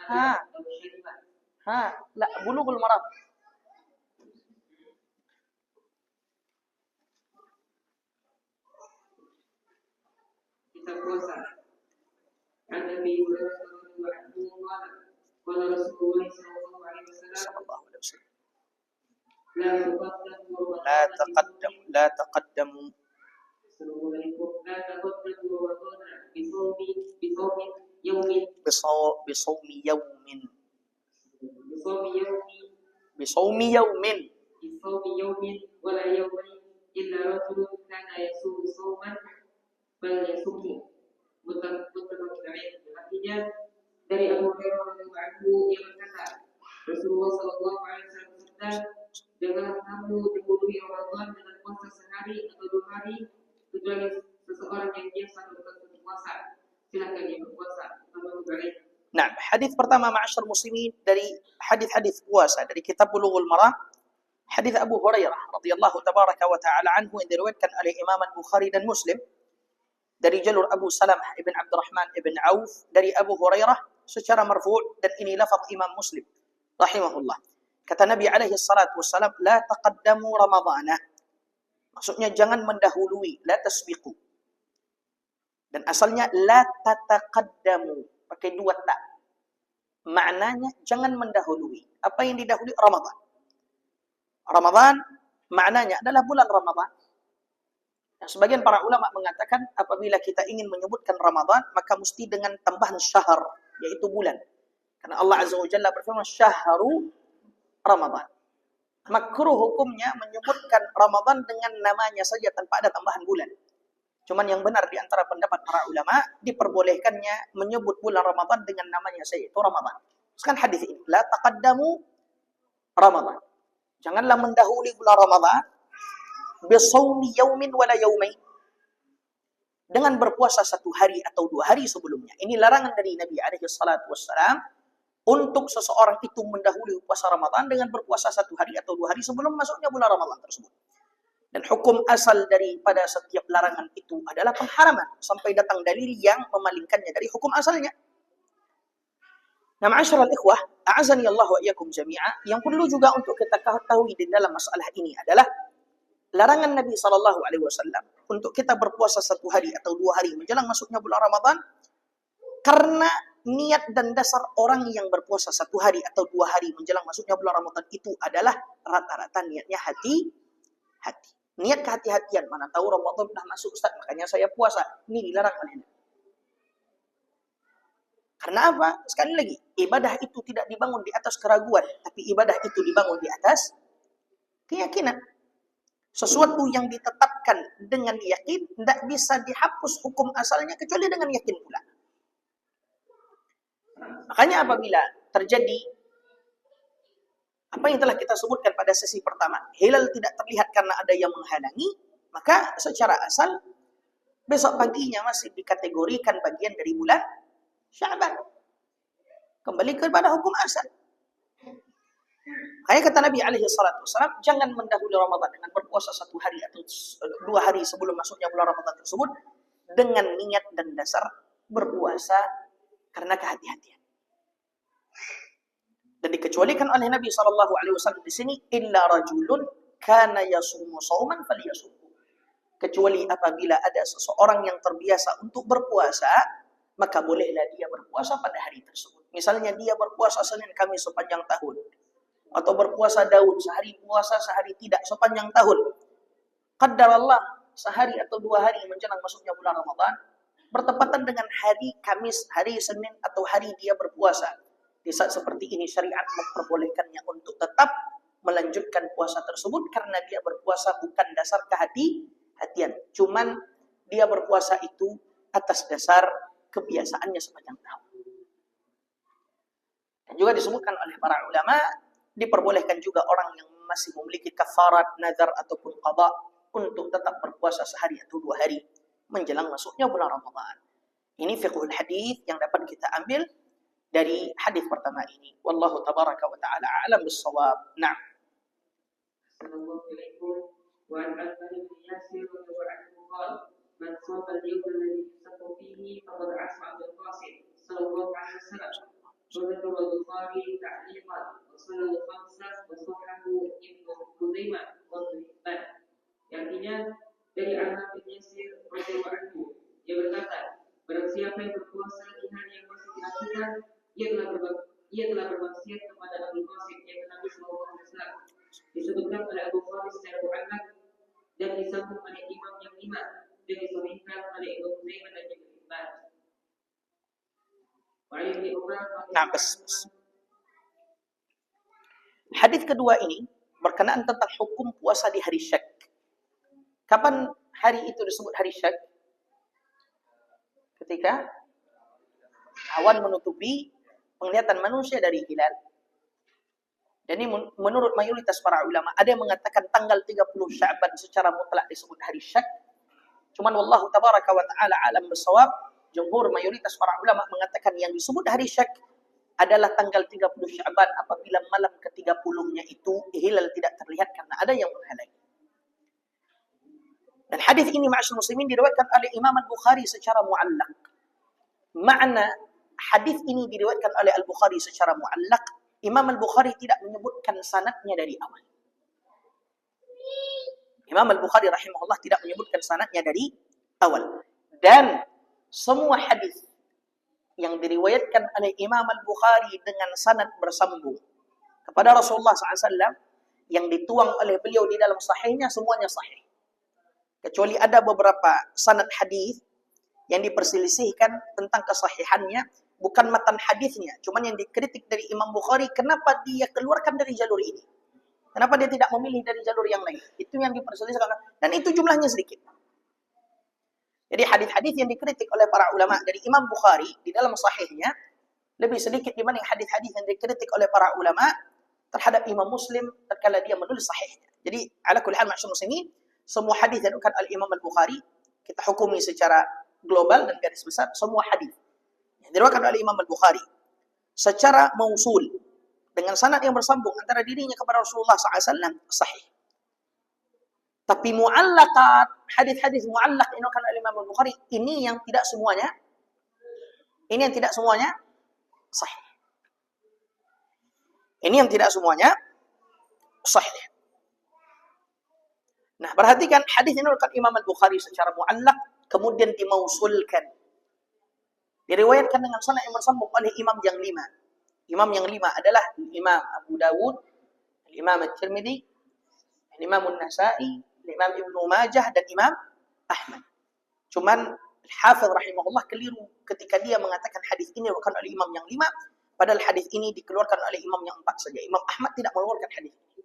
ها ها لا بلوغ المرام. Kita puasa. An Nabi Hurairah radhiyallahu anhu qala Rasulullah sallallahu alaihi wasallam la taqaddamu لا تقدموا la taqaddamu Ramadan bisawmi yawmin بصوم يوم bisawmi yawmi بصوم يوم bisawmi yawmin wala yawmin illa rajulun kana yasumu sawman falyasumhu. Muttafaqun alaih. Artinya dari Abu Hurairah radhiyallahu anhu yang berkata, Rasulullah sallallahu alaihi wasallam bersabda, janganlah kamu dahului Ramadan dengan puasa sehari atau 2 hari kecuali seseorang yang biasa melakukan puasa. Silakan dia berpuasa. Muttafaqun alaih. Nah, hadis pertama ma'asyar muslimin dari hadis-hadis puasa dari kitab Bulughul Maram, hadis Abu Hurairah radhiyallahu tabaraka wa taala anhu yang diriwayatkan oleh Imam Al-Bukhari dan Muslim dari jalur Abu Salamah ibn Abdurrahman ibn Auf dari Abu Hurairah secara marfu' dan ini lafaz Imam Muslim rahimahullah. Kata Nabi alaihi salatu wassalam, la taqaddamu ramadhana. Maksudnya jangan mendahului, la tasbiqu. Dan asalnya la tataqaddamu, pakai 2 ta. Maknanya jangan mendahului. Apa yang didahului? Ramadan. Ramadan maknanya adalah bulan Ramadan. Nah, sebagian para ulama mengatakan apabila kita ingin menyebutkan Ramadan, maka mesti dengan tambahan syahr, yaitu bulan. Karena Allah Azza wa Jalla berfirman, syahru Ramadan. Makruh hukumnya menyebutkan Ramadan dengan namanya saja tanpa ada tambahan bulan. Cuman yang benar di antara pendapat para ulama, diperbolehkannya menyebut bulan Ramadan dengan namanya saja, itu Ramadan. Sekarang hadis ini, la taqaddamu Ramadan. Janganlah mendahului bulan Ramadan bisawmi yaumin wala yaumain, dengan berpuasa 1 hari atau 2 hari sebelumnya. Ini larangan dari Nabi alaihi salatu wassalam untuk seseorang itu mendahului puasa Ramadan dengan berpuasa 1 hari atau 2 hari sebelum masuknya bulan Ramadan tersebut. Dan hukum asal daripada setiap larangan itu adalah pengharaman sampai datang dalil yang memalingkannya dari hukum asalnya. Nah, ma'asyiral ikhwah, a'azani Allah wa iyyakum jami'a, yang perlu juga untuk kita ketahui di dalam masalah ini adalah larangan Nabi sallallahu alaihi wasallam untuk kita berpuasa 1 hari atau 2 hari menjelang masuknya bulan Ramadan karena niat dan dasar orang yang berpuasa 1 hari atau 2 hari menjelang masuknya bulan Ramadan itu adalah rata-rata niatnya hati. Niat kehati-hatian, mana tahu Ramadan sudah masuk Ustaz, makanya saya puasa. Ini dilarang oleh Nabi. Karena apa? Sekali lagi, ibadah itu tidak dibangun di atas keraguan, tapi ibadah itu dibangun di atas keyakinan. Sesuatu yang ditetapkan dengan yakin tidak bisa dihapus hukum asalnya kecuali dengan yakin pula. Makanya apabila terjadi apa yang telah kita sebutkan pada sesi pertama, hilal tidak terlihat karena ada yang menghalangi, maka secara asal besok paginya masih dikategorikan bagian dari bulan Sya'ban. Kembali kepada hukum asal. Kayak kata Nabi alaihi salatu wasallam, jangan mendahului Ramadan dengan berpuasa 1 hari atau 2 hari sebelum masuknya bulan Ramadan tersebut dengan niat dan dasar berpuasa karena kehati-hatian. Dan dikecualikan oleh Nabi sallallahu alaihi wasallam di sini, illa rajulun kana yasumu shauman falyasumhu. Kecuali apabila ada seseorang yang terbiasa untuk berpuasa, maka bolehlah dia berpuasa pada hari tersebut. Misalnya dia berpuasa Senin Kamis sepanjang tahun, atau berpuasa Daud sehari puasa sehari tidak sepanjang tahun. Qaddarallah sehari atau 2 hari menjelang masuknya bulan Ramadan bertepatan dengan hari Kamis, hari Senin atau hari dia berpuasa. Di saat seperti ini syariat memperbolehkannya untuk tetap melanjutkan puasa tersebut karena dia berpuasa bukan dasar kehati-hatian. Cuman dia berpuasa itu atas dasar kebiasaannya sepanjang tahun. Dan juga disebutkan oleh para ulama, diperbolehkan juga orang yang masih memiliki kafarat, nazar ataupun qada untuk tetap berpuasa sehari atau 2 hari menjelang masuknya bulan Ramadan. Ini fiqhul hadis yang dapat kita ambil dari hadis pertama ini. Wallahu tabaraka wa ta'ala a'lam bis-shawab. Na'am. Assalamualaikum warahmatullahi wabarakatuh. Man shoma al-yawm alladhi yusaffu fihi faqad asma Abdul Qasim sallallahu alaihi wasallam. siapa yang berpuasa di hari yang masih diragukan, ia telah bermaksiat kepada Abul Qasim yang Nabi Sallallahu Alaihi Wasallam. Disebutkan oleh Abu Khalid secara mu'allaq dan disambung oleh imam yang lima dan disahihkan oleh Ibnu Khuzaimah dan Ibnu Hibban. Nah, bes. Hadis kedua ini berkenaan tentang hukum puasa di hari syak. Kapan hari itu disebut hari syak? Ketika awan menutupi penglihatan manusia dari hilal. Dan ini menurut mayoritas para ulama, ada yang mengatakan tanggal 30 Sya'ban secara mutlak disebut hari syak. Cuman wallahu tabaraka wa ta'ala alam bisawab, jumhur mayoritas para ulama mengatakan yang disebut hari syak adalah tanggal 30 Sya'ban apabila malam ke-30-nya itu hilal tidak terlihat karena ada yang menghalangi. Dan hadis ini ma'asyar muslimin diriwayatkan oleh Imam Al-Bukhari secara mu'allaq. Makna hadis ini diriwayatkan oleh Al-Bukhari secara mu'allaq, Imam Al-Bukhari tidak menyebutkan sanadnya dari awal. Imam Al-Bukhari rahimahullah tidak menyebutkan sanadnya dari awal. Dan semua hadis yang diriwayatkan oleh Imam Al-Bukhari dengan sanad bersambung kepada Rasulullah SAW yang dituang oleh beliau di dalam sahihnya semuanya sahih. Kecuali ada beberapa sanad hadis yang diperselisihkan tentang kesahihannya, bukan matan hadisnya, cuman yang dikritik dari Imam Bukhari, kenapa dia keluarkan dari jalur ini? Kenapa dia tidak memilih dari jalur yang lain? Itu yang diperselisihkan, dan itu jumlahnya sedikit. Jadi hadis-hadis yang dikritik oleh para ulama dari Imam Bukhari di dalam sahihnya lebih sedikit dibanding hadis-hadis yang dikritik oleh para ulama terhadap Imam Muslim tatkala dia menulis sahihnya. Jadi ala kulli hal ma'syar muslimin, semua hadis yang dikutip oleh Imam Al-Bukhari kita hukumi secara global dan garis besar, semua hadis yang diriwayatkan oleh Imam Al-Bukhari secara mausul dengan sanad yang bersambung antara dirinya kepada Rasulullah SAW sahih. Tapi mu'allaqat, hadis-hadis mu'allaq yang diriwayatkan oleh Imam Al-Bukhari ini yang tidak semuanya sahih. Ini yang tidak semuanya sahih. Nah, perhatikan hadis ini diriwayatkan Imam Al-Bukhari secara mu'allaq kemudian dimausulkan. Diriwayatkan dengan sanad yang bersambung oleh imam yang lima. Imam yang lima adalah Imam Abu Dawud, Imam At-Tirmidzi, Imam An-Nasa'i, Imam Ibnu Majah dan Imam Ahmad. Cuman Al-Hafidh rahimahullah keliru ketika dia mengatakan hadis ini diriwayatkan oleh imam yang lima, padahal hadis ini dikeluarkan oleh imam yang empat saja. Imam Ahmad tidak mengeluarkan hadis ini.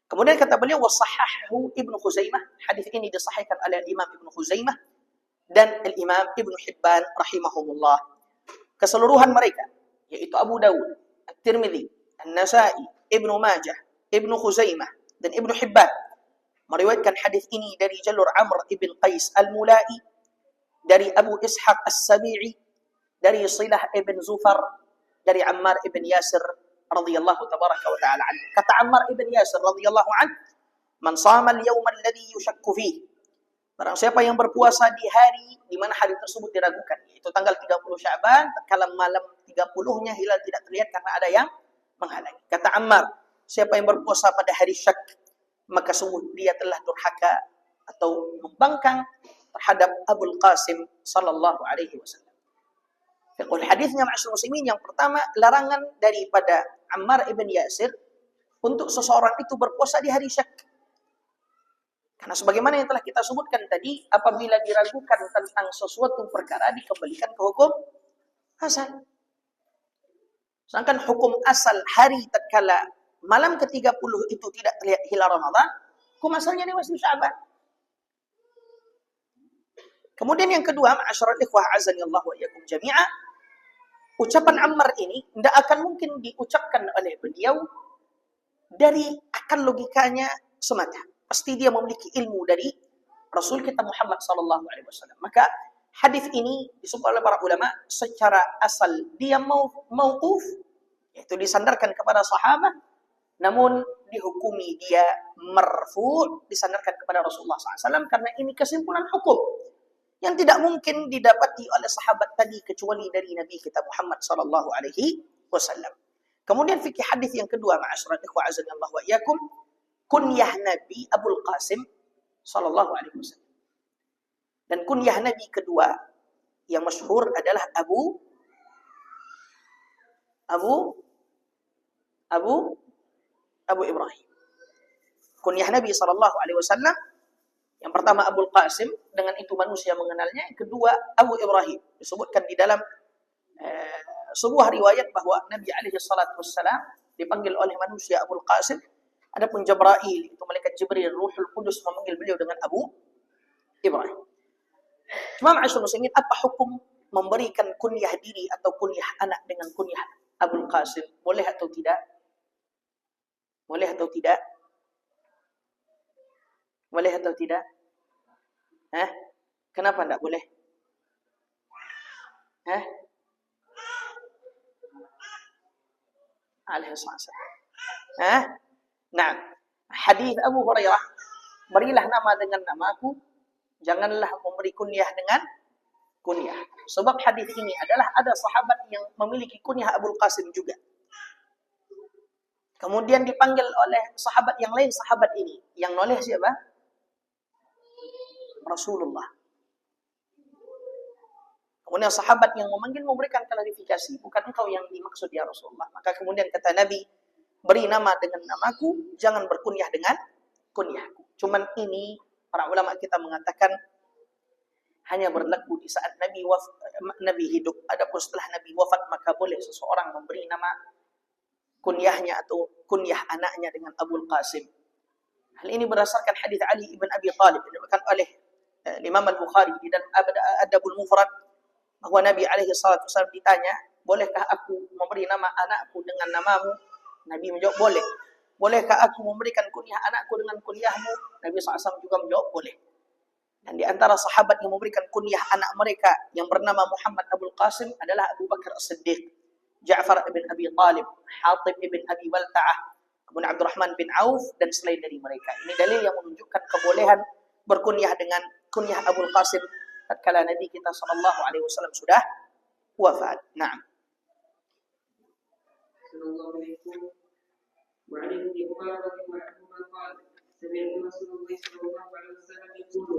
Kemudian kata beliau wasahahahu Ibnu Khuzaimah, hadis ini disahihkan oleh Imam Ibnu Khuzaimah dan Imam Ibnu Hibban rahimahumullah. Keseluruhan mereka yaitu Abu Dawud, At-Tirmidzi, An-Nasa'i, Ibnu Majah, Ibnu Khuzaimah dan Ibnu Hibban meriwayatkan hadis ini dari jalur Amr ibn Qais Al-Mula'i, dari Abu Ishaq As-Sabi'i, dari Silah ibn Zufar, dari Ammar ibn Yasir radhiyallahu tabaraka wa ta'ala anhu. Kata Ammar ibn Yasir radhiyallahu anhu, man shama al-yawma alladhi yushakku fihi, barang siapa yang berpuasa di hari di mana hari tersebut diragukan, yaitu tanggal 30 Sya'ban, tatkala malam 30-nya hilal tidak terlihat karena ada yang menghalangi. Kata Ammar, siapa yang berpuasa pada hari syak, maka sungguh dia telah durhaka atau membangkang terhadap Abul Qasim sallallahu alaihi wasallam. Fiqhul hadisnya ma'asyar muslimin, yang pertama larangan daripada Ammar ibn Yasir untuk seseorang itu berpuasa di hari syak. Karena sebagaimana yang telah kita sebutkan tadi, apabila diragukan tentang sesuatu perkara dikembalikan ke hukum asal. Sedangkan hukum asal hari tatkala malam ke-30 itu tidak terlihat hilal Ramadan, hukum asalnya ini masih Sya'ban. Kemudian yang kedua, ma'asyiral ikhwah azanillahu wa iyyakum jami'a, ucapan Ammar ini tidak akan mungkin diucapkan oleh beliau dari akal logikanya semata. Pasti dia memiliki ilmu dari Rasul kita Muhammad sallallahu alaihi wasallam. Maka hadis ini disebut oleh para ulama secara asal dia mauquf, yaitu disandarkan kepada sahabat, namun dihukumi dia marfu', disandarkan kepada Rasulullah SAW, karena ini kesimpulan hukum yang tidak mungkin didapati oleh sahabat tadi kecuali dari Nabi kita Muhammad sallallahu alaihi wasallam. Kemudian fikih hadis yang kedua, ma'asyiral ikhwah azanillahu wa iyyakum, kunyah Nabi Abul Qasim sallallahu alaihi wasallam. Dan kunyah Nabi kedua yang masyhur adalah Abu Ibrahim. Kunyah Nabi SAW yang pertama Abul Qasim, dengan itu manusia mengenalnya. Yang kedua Abu Ibrahim, disebutkan di dalam sebuah riwayat bahwa Nabi SAW dipanggil oleh manusia Abul Qasim. Adapun Jibril, itu malaikat Jibril, Ruhul Qudus, memanggil beliau dengan Abu Ibrahim. Cuma ma'asyur muslimin, apa hukum memberikan kunyah diri atau kunyah anak dengan kunyah Abul Qasim? Boleh atau tidak? Boleh atau tidak? Boleh atau tidak? Kenapa tidak boleh? Nah, hadis Abu Hurairah, berilah nama dengan namaku, janganlah memberi kunyah dengan kunyah. Sebab hadis ini adalah ada sahabat yang memiliki kunyah Abul Qasim juga. Kemudian dipanggil oleh sahabat yang lain, sahabat ini. Yang noleh siapa? Rasulullah. Kemudian sahabat yang memanggil memberikan klarifikasi, bukan engkau yang dimaksud ya Rasulullah. Maka kemudian kata Nabi, beri nama dengan namaku, jangan berkunyah dengan kunyahku. Cuman ini para ulama kita mengatakan hanya berlaku di saat Nabi hidup. Adapun setelah Nabi wafat, maka boleh seseorang memberi nama kunyahnya atau kunyah anaknya dengan Abul Qasim. Hal ini berdasarkan hadis Ali ibn Abi Thalib diriwayatkan oleh Imam Al-Bukhari di dalam Adabul Mufrad, bahwa Nabi SAW ditanya, bolehkah aku memberi nama anakku dengan namamu? Nabi menjawab, boleh. Bolehkah aku memberikan kunyah anakku dengan kunyahmu? Nabi SAW juga menjawab, boleh. Dan di antara sahabat yang memberikan kunyah anak mereka yang bernama Muhammad Abul Qasim adalah Abu Bakar As-Siddiq, Ja'far ibn Abi Talib, Hatib ibn Abi Balta'ah, kemudian Abdurrahman bin Auf, dan selain dari mereka. Ini dalil yang menunjukkan kebolehan berkunyah dengan kunyah Abul Qasim tatkala Nabi kita SAW sudah wafat. Naam. Sallallahu alaihi wa alihi wa sallam. Sami'tu Rasulullah sallallahu alaihi wasallam yaqulu,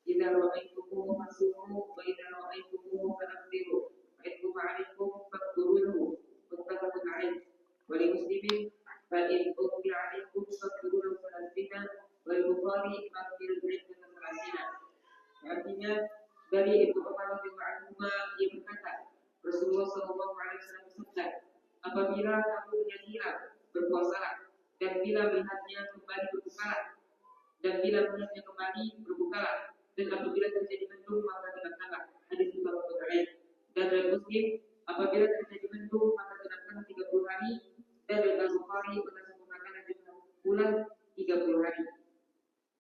"Idza ra'aytumuhu fasumu wa idza ra'aytumuhu fanfiru, fa in 'alaikum fadhkuruhu." Muttafaqun alaih. Wa li Muslimin, fa in ughmiya 'alaikum fadhkuruhu salatina, wal Bukhari fadhkuru 'iddat salatina. Artinya dari Ibnu Umar radhiyallahu anhu, ia berkata, Rasulullah sallallahu alaihi wasallam bersabda, apabila kamu melihat hilal, berpuasalah, dan bila melihatnya kembali berbukalah, dan bila melihatnya kembali berbukalah, dan apabila terjadi mendung maka genapkanlah. Hadis muttafaqun alaih. Dan dari Muslim, apabila terjadi mendung maka genapkan 30 hari, dan dari Al-Bukhari maka sempurnakan bulan 30 hari.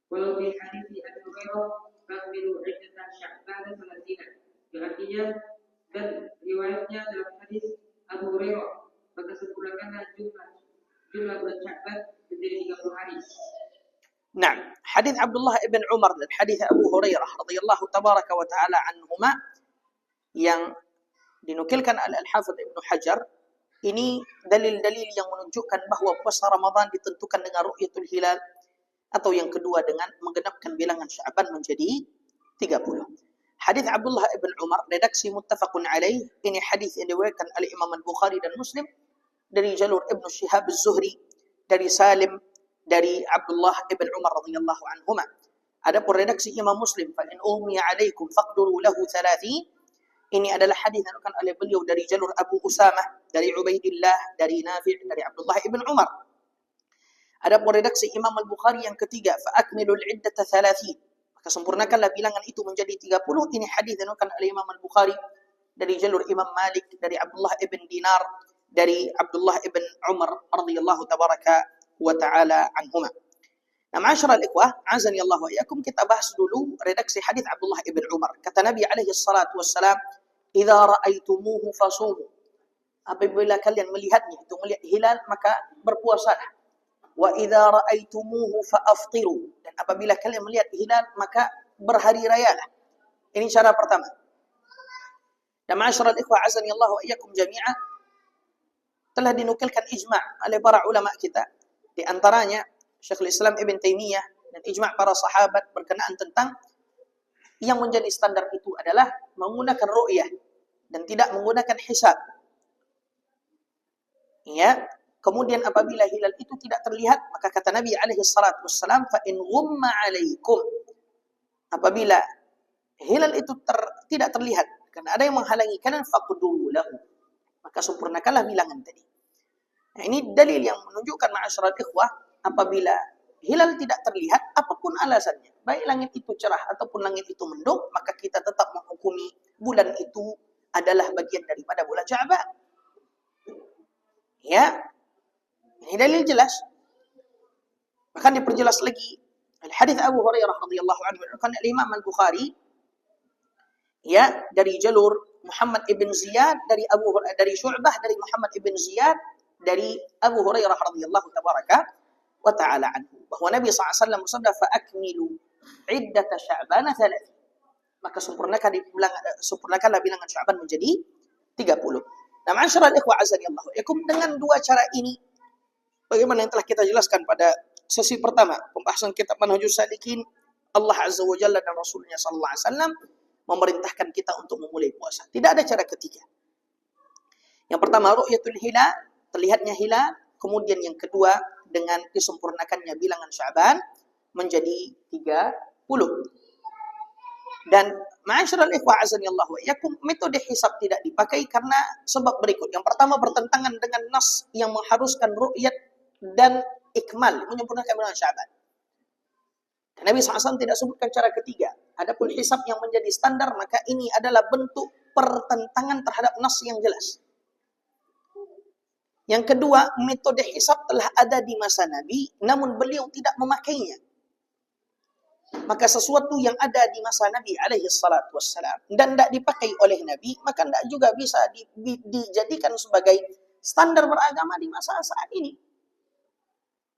Walau di hadis di Abu Hurairah Fakmilu iddatan Sya'ban salatina. Artinya, dan riwayatnya dalam hadis Abu Hurairah, maka sempurnakanlah jumlah bulan Sya'ban menjadi 30 hari. Nah, hadis Abdullah ibn Umar dan hadis Abu Hurairah radhiyallahu tabaraka wa taala anhuma yang dinukilkan oleh Al-Hafidz Ibnu Hajar, ini dalil-dalil yang menunjukkan bahwa puasa Ramadan ditentukan dengan ru'yatul hilal, atau yang kedua dengan menggenapkan bilangan Sya'ban menjadi 30. Hadis Abdullah ibn Umar, redaksi muttafaqun alaih, ini hadis yang diriwayatkan oleh Imam Al-Bukhari dan Muslim dari jalur Ibnu Syihab Az-Zuhri dari Salim dari Abdullah ibn Umar radhiyallahu anhuma. Adapun redaksi Imam Muslim, fa in ughmiya alaikum faqduru lahu 30, ini adalah hadis yang diriwayatkan oleh beliau dari jalur Abu Usamah dari Ubaidillah dari Nafi' dari Abdullah ibn Umar. Adapun redaksi Imam Al-Bukhari yang ketiga, fa akmilul iddata 30, maka sempurnakanlah bilangan itu menjadi 30. Ini hadis yang diriwayatkan oleh Imam Al-Bukhari dari jalur Imam Malik dari Abdullah ibn Dinar dari Abdullah ibn Umar radhiyallahu tabaraka wa ta'ala anhuma. Nah, ma'asyiral ikhwah, azani Allah wa iyyakum, kita bahas dulu redaksi hadis Abdullah ibn Umar. Kata Nabi alaihi salatu wassalam, "Idza ra'aitumuhu fasumu." Apabila kalian melihatnya, itu melihat hilal, maka berpuasalah. Wa idza ra'aitumuhu fa'aftiru, dan apabila kalian melihat hilal maka berhari rayalah. Ini cara pertama. Dan ma'asyiral ikhwah azani Allah wa iyyakum jami'a, telah dinukilkan ijma' oleh para ulama kita, di antaranya Syekhul Islam Ibn Taimiyah, dan ijma' para sahabat berkenaan tentang yang menjadi standar itu adalah menggunakan ru'yah dan tidak menggunakan hisab. Ya. Kemudian apabila hilal itu tidak terlihat, maka kata Nabi alaihi salatu wassalam, fa in ghumma alaikum. Apabila hilal itu tidak terlihat karena ada yang menghalangi kanan, faqdu lahu. Maka sempurnakanlah bilangan tadi. Nah, ini dalil yang menunjukkan ma'asyiral ikhwah, apabila hilal tidak terlihat apapun alasannya, baik langit itu cerah ataupun langit itu mendung, maka kita tetap menghukumi bulan itu adalah bagian daripada bulan Sya'ban. Ya. Ini dalil jelas. Bahkan diperjelas lagi hadis Abu Hurairah radhiyallahu anhu kan Imam Al-Bukhari ya dari jalur Muhammad ibn Ziyad dari Syu'bah dari Muhammad ibn Ziyad dari Abu Hurairah radhiyallahu tabaraka wa ta'ala anhu bahwa Nabi SAW bersabda fa akmilu iddat Sya'ban 3. Maka sempurnakanlah bilangan Sya'ban menjadi 30. Nah, ma'asyiral ikhwah azanillahu yakum, dengan dua cara ini bagaimana yang telah kita jelaskan pada sesi pertama pembahasan kitab Manhajus Salikin, Allah Azza wa Jalla dan Rasulnya sallallahu alaihi wasallam memerintahkan kita untuk memulai puasa. Tidak ada cara ketiga. Yang pertama ru'yatul hilal, terlihatnya hilal, kemudian yang kedua dengan disempurnakannya bilangan Sya'ban menjadi 30. Dan ma'asyiral ikhwah azanillahu wa iyyakum, metode hisab tidak dipakai karena sebab berikut. Yang pertama bertentangan dengan nas yang mengharuskan ru'yat dan ikmal, menyempurnakan bulan Sya'ban. Nabi SAW tidak sebutkan cara ketiga. Adapun hisab yang menjadi standar, maka ini adalah bentuk pertentangan terhadap nas yang jelas. Yang kedua, metode hisab telah ada di masa Nabi, namun beliau tidak memakainya. Maka sesuatu yang ada di masa Nabi alaihi salatu wassalam dan tidak dipakai oleh Nabi, maka tidak juga bisa dijadikan sebagai standar beragama di masa saat ini.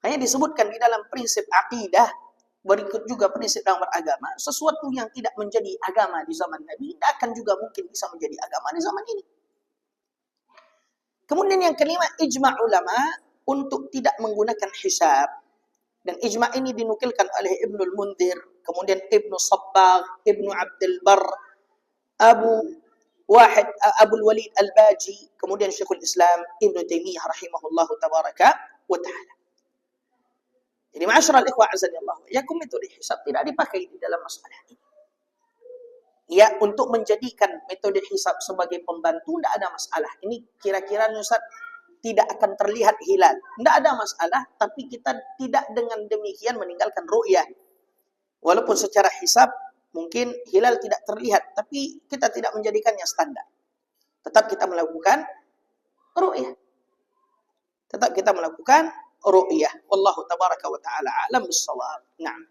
Hanya disebutkan di dalam prinsip akidah, berikut juga prinsip dalam beragama, sesuatu yang tidak menjadi agama di zaman Nabi, tidak akan juga mungkin bisa menjadi agama di zaman ini. Kemudian yang kelima, ijma' ulama untuk tidak menggunakan hisab. Dan ijma' ini dinukilkan oleh Ibnul Mundhir, kemudian Ibnu Sabbagh, Ibnu Abdul Barr, Abul Walid Al-Baji, kemudian Syekhul Islam Ibnu Taimiyah rahimahullahu tabaraka wa ta'ala. Jadi ma'asyiral ikhwah azanillahu yakum, metode hisab tidak dipakai di dalam masalah ini. Ya, untuk menjadikan metode hisab sebagai pembantu tidak ada masalah. Ini kira-kira Ustaz tidak akan terlihat hilal. Tidak ada masalah, tapi kita tidak dengan demikian meninggalkan ru'yah. Walaupun secara hisab mungkin hilal tidak terlihat, tapi kita tidak menjadikannya standar. Tetap kita melakukan ru'yah. Tetap kita melakukan ru'yah. Wallahu tabaraka wa ta'ala a'lam bis-shawab. Na'am.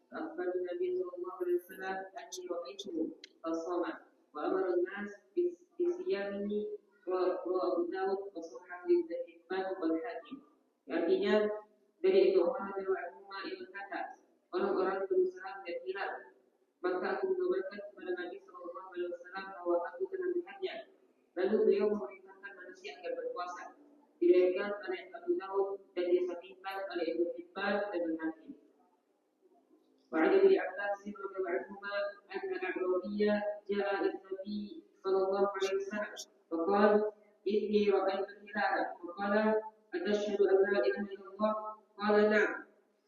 فأخبر النبي صلى الله عليه وسلم أني رأيته فصام وأمر الناس بصيامه ورواه أبو داود وصححه ابن حبان والحاكم. Artinya dari itu orang dari Umar itu berkata, orang-orang berusaha melihat hilal, maka aku mengabarkan kepada Nabi Sallallahu Alaihi Wasallam bahwa aku telah melihatnya. Lalu beliau memerintahkan manusia agar berpuasa. Diriwayatkan oleh Abu Dawud dan disahihkan oleh Ibnu Hibban dan Al-Hakim. وعن ابن عباس رضي الله عنهما أن الأعرابي جاء إلى النبي صلى الله عليه وسلم فقال إني رأيت الهلال فقال أتشهد أن لا إله إلا الله؟ قال نعم.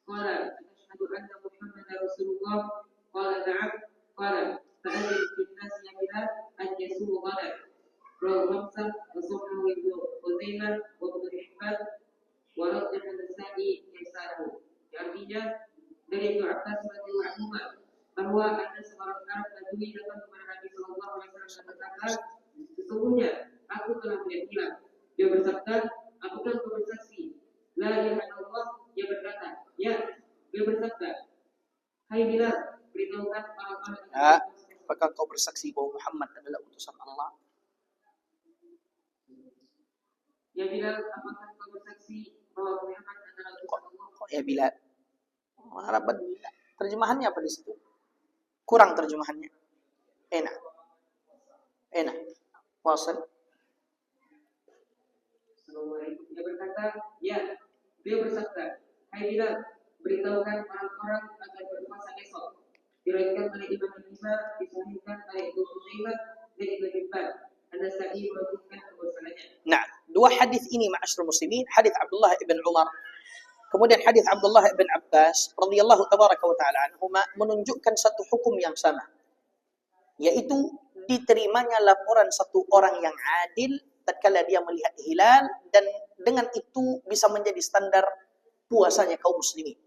قال أتشهد أن محمدا رسول الله؟ قال نعم. قال فأذن في الناس يا بلال أن يصوموا غدا. رواه خمسة وصححه ابن خزيمة وابن حبان ورجح النسائي إرساله. Artinya dari Ibnu Abbas radhiyallahu anhu bahwa ada seorang Arab Badui datang kepada Nabi sallallahu alaihi wasallam dan berkata, sesungguhnya aku telah melihat hilal. Dia bersabda, apakah kau bersaksi la ilaha illallah? Dia berkata, ya. Dia bersabda, hai Bilal, beritahukan orang-orang apakah kau bersaksi bahwa Muhammad adalah utusan Allah? Ya Bilal, apakah kau bersaksi bahwa Muhammad adalah utusan Allah? Kok ya Bilal? Arab Badui. Terjemahannya apa di situ? Kurang terjemahannya. Enak. Wasil. Dia berkata, ya. Beliau bersabda, "Hai Bilal, beritahukan orang-orang agar berpuasa besok." Diriwayatkan oleh Imam Al-Bukhari, disahihkan oleh Ibnu Khuzaimah dan Ibnu Hibban. An-Nasa'i mewajibkan kebersalannya. Nah, dua hadis ini ma'asyiral muslimin, hadis Abdullah ibn Umar, kemudian hadis Abdullah ibn Abbas radhiyallahu tabaraka wa taala anhuma, menunjukkan satu hukum yang sama, yaitu diterimanya laporan satu orang yang adil tatkala dia melihat hilal, dan dengan itu bisa menjadi standar puasanya kaum muslimin.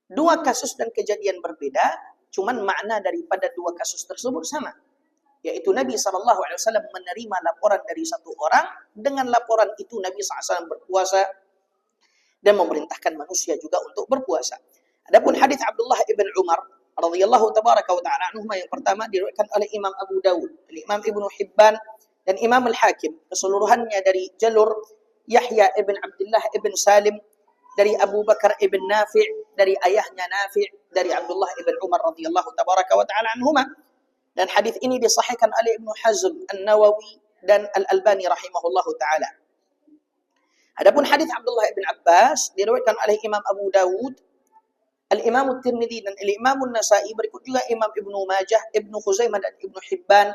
Dua kasus dan kejadian berbeda, cuman makna daripada dua kasus tersebut sama, yaitu Nabi SAW menerima laporan dari satu orang, dengan laporan itu Nabi SAW berpuasa dan memerintahkan manusia juga untuk berpuasa. Adapun hadis Abdullah ibn Umar radhiyallahu tabaraka wa taala anhuma yang pertama diriwayatkan oleh Imam Abu Dawud, Imam Ibnu Hibban dan Imam Al-Hakim, keseluruhannya dari jalur Yahya ibn Abdullah ibn Salim dari Abu Bakar ibn Nafi', dari ayahnya Nafi', dari Abdullah ibn Umar radhiyallahu tabaraka wa taala anhuma. Dan hadis ini disahihkan oleh Ibnu Hazm An-Nawawi dan Al-Albani rahimahullahu taala. Adapun hadis Abdullah ibn Abbas diriwayatkan oleh Imam Abu Dawud, Al-Imam At-Tirmidzi dan Al-Imam An-Nasa'i, berikut juga Imam Ibnu Majah, Ibnu Khuzaimah dan Ibnu Hibban,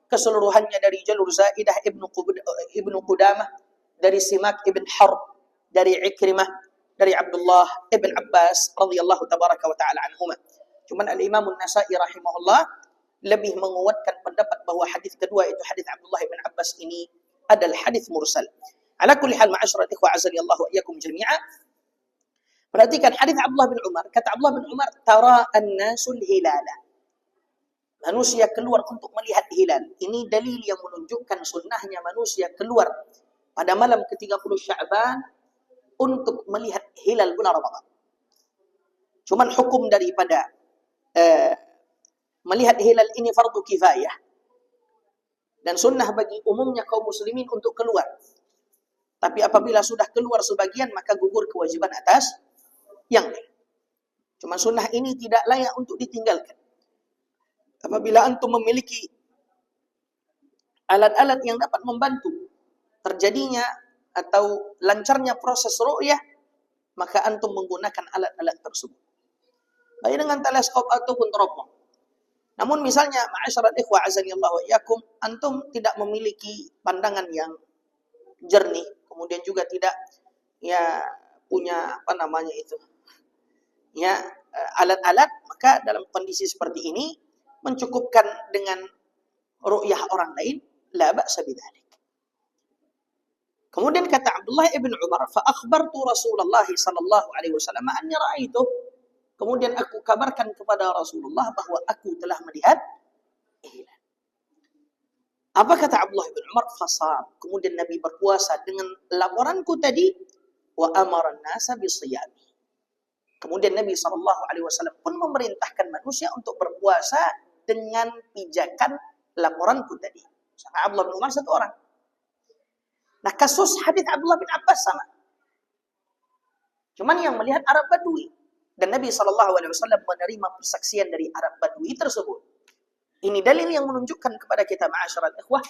keseluruhannya dari jalur Zaidah Ibnu Qudamah, dari Simak ibn Harb, dari Ikrimah, dari Abdullah ibn Abbas radhiyallahu tabaraka wa taala anhuma. Cuman Al-Imam An-Nasa'i rahimahullah lebih menguatkan pendapat bahwa hadis kedua itu hadis Abdullah ibn Abbas ini adalah hadis mursal. Ala kulli hal ma'asyiral ikhwah azani Allah wa iyyakum jami'a. Perhatikan hadis Abdullah bin Umar. Kata Abdullah bin Umar, "Tara an-nasul hilala." Manusia keluar untuk melihat hilal. Ini dalil yang menunjukkan sunnahnya manusia keluar pada malam ke-30 Sya'ban untuk melihat hilal bulan Ramadan. Cuman hukum daripada melihat hilal ini fardu kifayah, dan sunnah bagi umumnya kaum muslimin untuk keluar. Tapi apabila sudah keluar sebagian, maka gugur kewajiban atas yang lain. Cuma sunnah ini tidak layak untuk ditinggalkan. Apabila antum memiliki alat-alat yang dapat membantu terjadinya atau lancarnya proses ru'yah, maka antum menggunakan alat-alat tersebut, baik dengan teleskop ataupun teropong. Namun misalnya, ma'asyiral ikhwah azani Allah wa iyyakum, antum tidak memiliki pandangan yang jernih, kemudian juga tidak punya alat-alat, maka dalam kondisi seperti ini mencukupkan dengan ru'yah orang lain, la ba'sa bidzalik. Kemudian kata Abdullah ibn Umar, fa akhbartu Rasulullah sallallahu alaihi wasallam anni ra'aitu. Kemudian aku kabarkan kepada Rasulullah bahwa aku telah melihat hilal. Apa kata Abdullah bin Umar? Fasam. Kemudian Nabi berpuasa dengan laporanku tadi, wa amara an-nasa bisiyami. Kemudian Nabi SAW pun memerintahkan manusia untuk berpuasa dengan pijakan laporanku tadi. Sama Abdullah bin Umar satu orang. Nah, kasus hadis Abdullah bin Abbas sama. Cuman yang melihat Arab Badui. Dan Nabi SAW menerima persaksian dari Arab Badui tersebut. Ini dalil yang menunjukkan kepada kita ma'asyiral ikhwah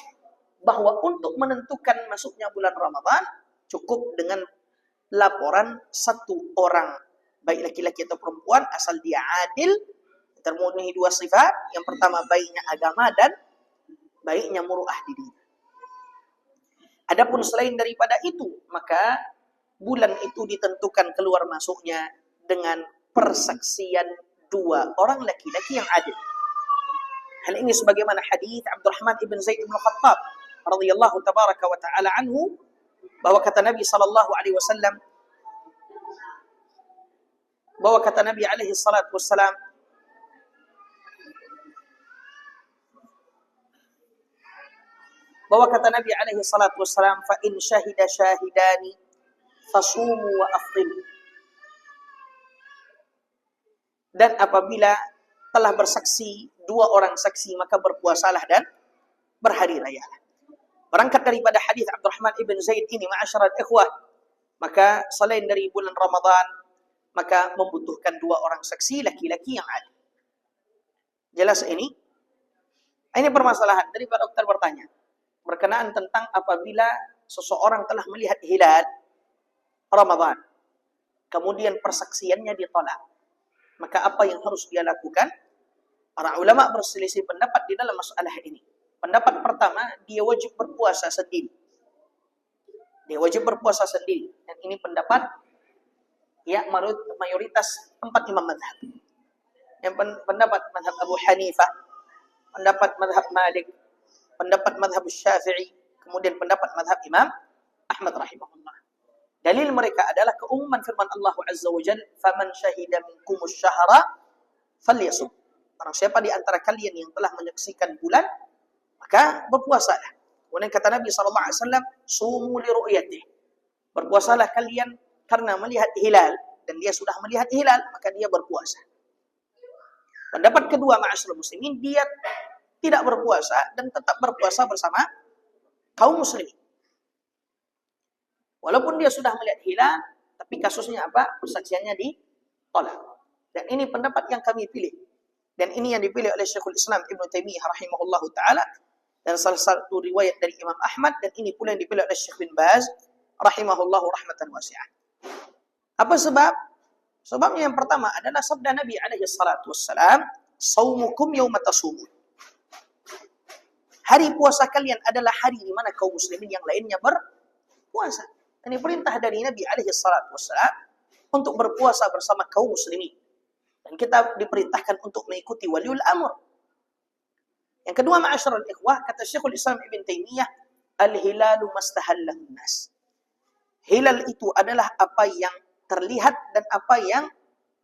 bahwa untuk menentukan masuknya bulan Ramadan cukup dengan laporan satu orang, baik laki-laki atau perempuan, asal dia adil, termenuhi dua sifat. Yang pertama, baiknya agama dan baiknya muru'ah diri. Adapun selain daripada itu, maka bulan itu ditentukan keluar masuknya dengan persaksian dua orang laki-laki yang adil. Hal ini sebagaimana hadis Abdurrahman ibn Zaid bin Khattab radhiyallahu tabaraka wa taala anhu, bahwa kata Nabi sallallahu alaihi wasallam, bahwa kata Nabi alaihi salatu wassalam, fa in syahida syahidani fasumu wa afdilu. Dan apabila telah bersaksi dua orang saksi, maka berpuasalah dan berhari raya. Berangkat daripada hadis Abdurrahman ibn Zaid ini, ma'asyiral ikhwah, maka selain dari bulan Ramadan, maka membutuhkan dua orang saksi laki-laki yang adil. Jelas ini? Ini permasalahan daripada dokter bertanya berkenaan tentang apabila seseorang telah melihat hilal, Ramadan, kemudian persaksiannya ditolak, maka apa yang harus dia lakukan? Para ulama berselisih pendapat di dalam masalah ini. Pendapat pertama, dia wajib berpuasa sendiri. Dia wajib berpuasa sendiri. Dan ini pendapat ya mayoritas 4 imam mazhab. Yang pendapat mazhab Abu Hanifah, pendapat mazhab Malik, pendapat mazhab Syafi'i, kemudian pendapat mazhab Imam Ahmad rahimahullah. Dalil mereka adalah keumuman firman Allah Azza wa Jalla, "Faman syahida minkumus syahra falyasum." Barang siapa di antara kalian yang telah menyaksikan bulan, maka berpuasalah. Kemudian kata Nabi sallallahu alaihi wasallam, "Sumu li ru'yatih." Berpuasalah kalian karena melihat hilal, dan dia sudah melihat hilal, maka dia berpuasa. Pendapat kedua ma'asyiral muslimin, dia tidak berpuasa dan tetap berpuasa bersama kaum muslimin. Walaupun dia sudah melihat hilal, tapi kasusnya apa? Persaksiannya ditolak. Dan ini pendapat yang kami pilih. Dan ini yang dipilih oleh Syekhul Islam Ibn Taimiyah rahimahullahu ta'ala. Dan salah satu riwayat dari Imam Ahmad. Dan ini pula yang dipilih oleh Syekh bin Baz rahimahullahu rahmatan wasi'ah. Apa sebab? Sebabnya yang pertama adalah sabda Nabi alaihi salatu wassalam, "Saumukum yawma tasumun." Hari puasa kalian adalah hari di mana kaum muslimin yang lainnya berpuasa. Ini perintah dari Nabi alaihi salatu wassalam untuk berpuasa bersama kaum muslimin. Dan kita diperintahkan untuk mengikuti waliul amr. Yang kedua, ma'asyiral ikhwah, kata Syekhul Islam Ibn Taimiyah, al-hilalu mastahallahu nas. Hilal itu adalah apa yang terlihat dan apa yang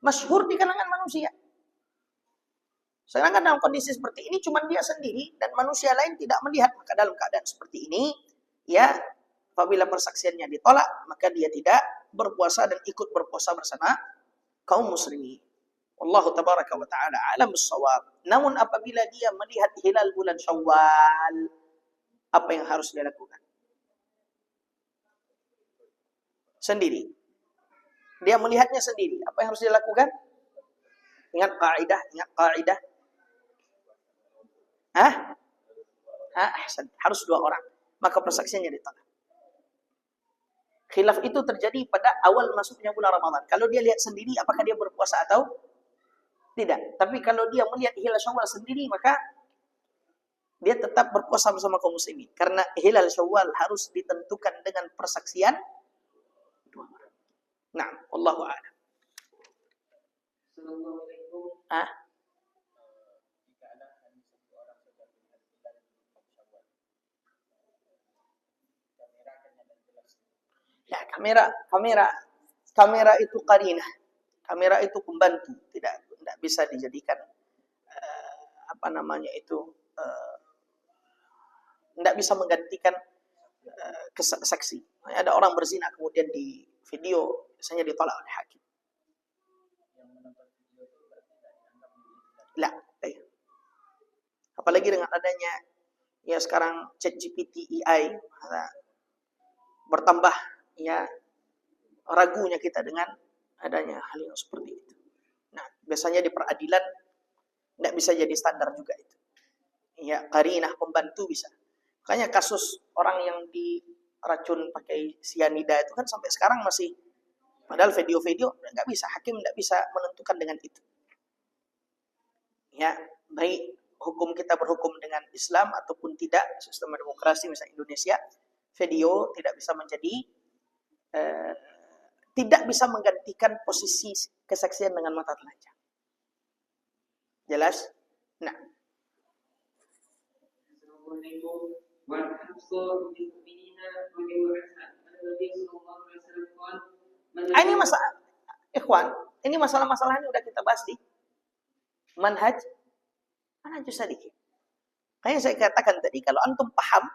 masyhur di kalangan manusia. Sedangkan dalam kondisi seperti ini cuma dia sendiri dan manusia lain tidak melihat, maka dalam keadaan seperti ini, ya, apabila persaksiannya ditolak, maka dia tidak berpuasa dan ikut berpuasa bersama kaum muslimin. Wallahu tabaraka wa ta'ala alam bissawab. Namun apabila dia melihat hilal bulan Syawal, apa yang harus dia lakukan? Sendiri. Dia melihatnya sendiri. Apa yang harus dia lakukan? Ingat kaidah, ingat kaidah. Harus 2 orang. Maka persaksiannya ditolak. Khilaf itu terjadi pada awal masuknya bulan Ramadan. Kalau dia lihat sendiri, apakah dia berpuasa atau tidak. Tapi kalau dia melihat hilal Syawal sendiri, maka dia tetap berpuasa bersama kaum muslimin. Karena hilal Syawal harus ditentukan dengan persaksian 2 orang. Nah, wallahu a'lam. Assalamualaikum. Ya, kamera itu qarinah. Kamera itu pembantu, tidak bisa dijadikan tidak bisa menggantikan saksi. Ada orang berzina kemudian di video, biasanya ditolak oleh hakim. Lah, apalagi dengan adanya ya sekarang ChatGPT AI, bertambah ya ragunya kita dengan adanya hal yang seperti itu. Nah, biasanya di peradilan tidak bisa jadi standar juga itu. Ya, qarinah pembantu bisa. Makanya kasus orang yang diracun pakai sianida itu kan sampai sekarang masih, padahal video-video nggak bisa, hakim nggak bisa menentukan dengan itu. Ya, baik hukum kita berhukum dengan Islam ataupun tidak, sistem demokrasi misalnya Indonesia, video tidak bisa menjadi tidak bisa menggantikan posisi kesaksian dengan mata telanjang. Jelas? Nah. Assalamualaikum warahmatullahi wabarakatuh. Ini masalah, ikhwan, ini masalah-masalah ini udah kita bahas di manhaj sedikit. Kayaknya saya katakan tadi, kalau antum paham,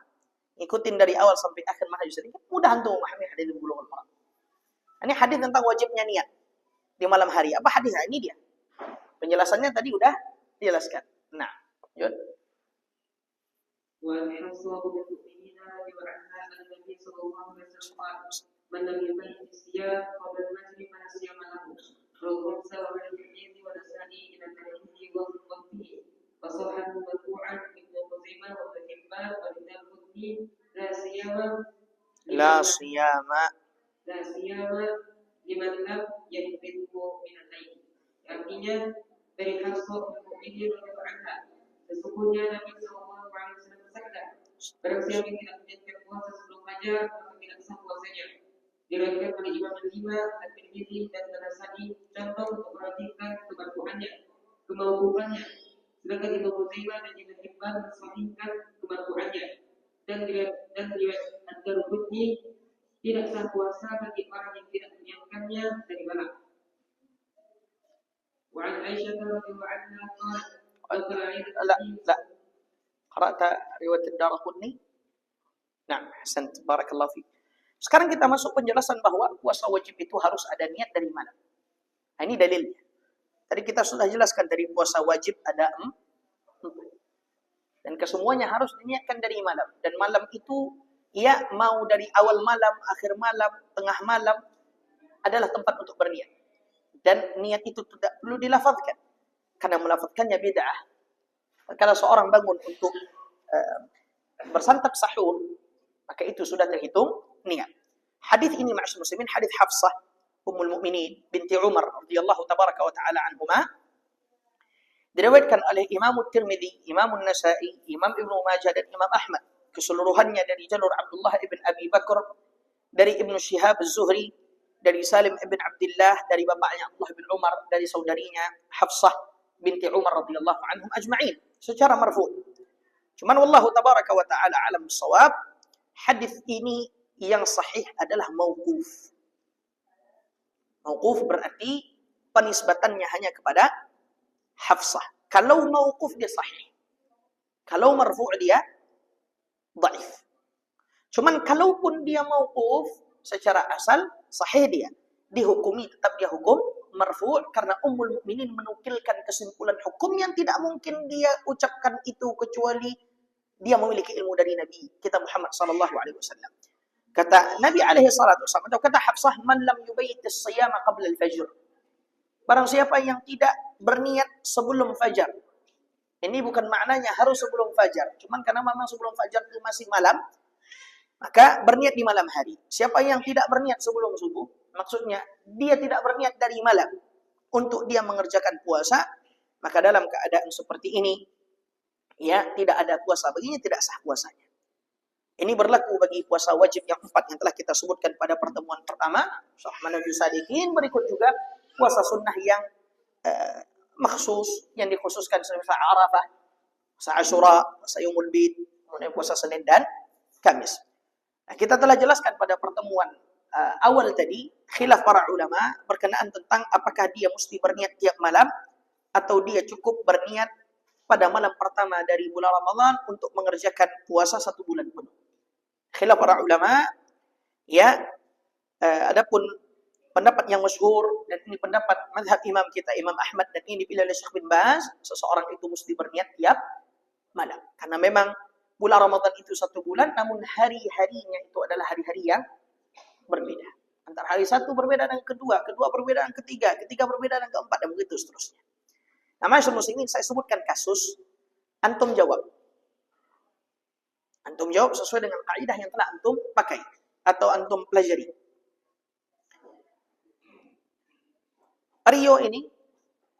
ikutin dari awal sampai akhir manhaj sedikit, mudah antum memahami hadis Bulughul Maram. Ini hadis tentang wajibnya niat di malam hari. Apa hadisnya? Ini dia. Penjelasannya tadi udah dijelaskan. Nah, yuk. La siyama siyama liman lam yaqdiru min al-lail. Artinya dari Hafsah Ummu radhiyallahu anha, sesungguhnya Nabi sallallahu alaihi wasallam bersabda, barang siapa yang tidak menjalankan puasa sebelum fajar, maka tidak sah puasanya. Diriwayatkan oleh Imam Al-Lima, At-Tirmidzi dan An-Nasa'i, contoh untuk memperhatikan kemarfu'annya, kemauqufannya. Sedangkan Ibnu Khuzaimah dan Ibnu Hibban mensahihkan kemarfu'annya. Dan riwayat Ad-Darqutni, tidak sah puasa bagi orang yang tidak menyiapkannya dari malam. Wa an Aisyah radhiyallahu anha لا قرأت رواية الدارقطني. Nah, ahsant, barakallahu fiik. Sekarang kita masuk penjelasan bahwa puasa wajib itu harus ada niat dari mana. Nah, ini dalilnya. Tadi kita sudah jelaskan dari puasa wajib ada 4. Dan kesemuanya harus diniatkan dari malam. Dan malam itu ya mau dari awal malam, akhir malam, tengah malam adalah tempat untuk berniat. Dan niat itu tidak perlu dilafazkan. Karena melafazkannya bid'ah. Kalau seorang bangun untuk bersantap sahur, maka itu sudah terhitung niat. Hadis ini ma'asyiral muslimin, hadis Hafsah Ummul Mukminin binti Umar radhiyallahu tabaraka wa taala anhuma, diriwayatkan oleh Imam Tirmidzi, Imam Nasa'i, Imam Ibnu Majah dan Imam Ahmad, keseluruhannya dari jalur Abdullah ibn Abi Bakr, dari Ibnu Syihab Az-Zuhri, dari Salim ibn Abdullah, dari bapaknya Abdullah bin Umar, dari saudarinya Hafsah binti Umar radhiyallahu anhum ajma'in secara marfu'. Cuman wallahu tabaraka wa taala alam shawab, hadis ini yang sahih adalah mauquf. Mauquf berarti penisbatannya hanya kepada Hafsah. Kalau mauquf dia sahih. Kalau marfu' dia dhaif. Cuman kalaupun dia mauquf secara asal sahih dia, dihukumi tetap dia hukum marfu' karena Ummul Mukminin menukilkan kesimpulan hukum yang tidak mungkin dia ucapkan itu kecuali dia memiliki ilmu dari Nabi kita Muhammad sallallahu alaihi wasallam. Kata Nabi alaihi salatu wasallam, atau kata Hafsah, man lam yubayit as-siyama qabla al-fajr. Barang siapa yang tidak berniat sebelum fajar. Ini bukan maknanya harus sebelum fajar, cuman karena memang sebelum fajar itu masih malam, maka berniat di malam hari. Siapa yang tidak berniat sebelum subuh, maksudnya dia tidak berniat dari malam untuk dia mengerjakan puasa, maka dalam keadaan seperti ini, ya tidak ada puasa baginya, tidak sah puasanya. Ini berlaku bagi puasa wajib yang 4 yang telah kita sebutkan pada pertemuan pertama, Syarh Manhajus Salikin. Berikut juga puasa sunnah yang maksus, yang dikhususkan seperti puasa Arafah, puasa Asyura, puasa Yaumul Bid, kemudian puasa Senin dan Kamis. Nah, kita telah jelaskan pada pertemuan awal tadi, khilaf para ulama berkenaan tentang apakah dia mesti berniat tiap malam atau dia cukup berniat pada malam pertama dari bulan Ramadan untuk mengerjakan puasa 1 bulan penuh. Khilaf para ulama, ya, adapun pendapat yang masyhur, dan ini pendapat mazhab imam kita, Imam Ahmad, dan ini dipilih oleh Syekh bin Baz, seseorang itu mesti berniat tiap malam. Karena memang bulan Ramadan itu 1 bulan, namun hari-harinya itu adalah hari-hari yang berbeda. Antara hari 1 berbeda dengan kedua, kedua berbeda dengan ketiga, ketiga berbeda dengan keempat, dan begitu seterusnya. Nah, ma'asyiral muslimin, saya sebutkan kasus, antum jawab. Antum jawab sesuai dengan kaidah yang telah antum pakai atau antum pelajari. Rio ini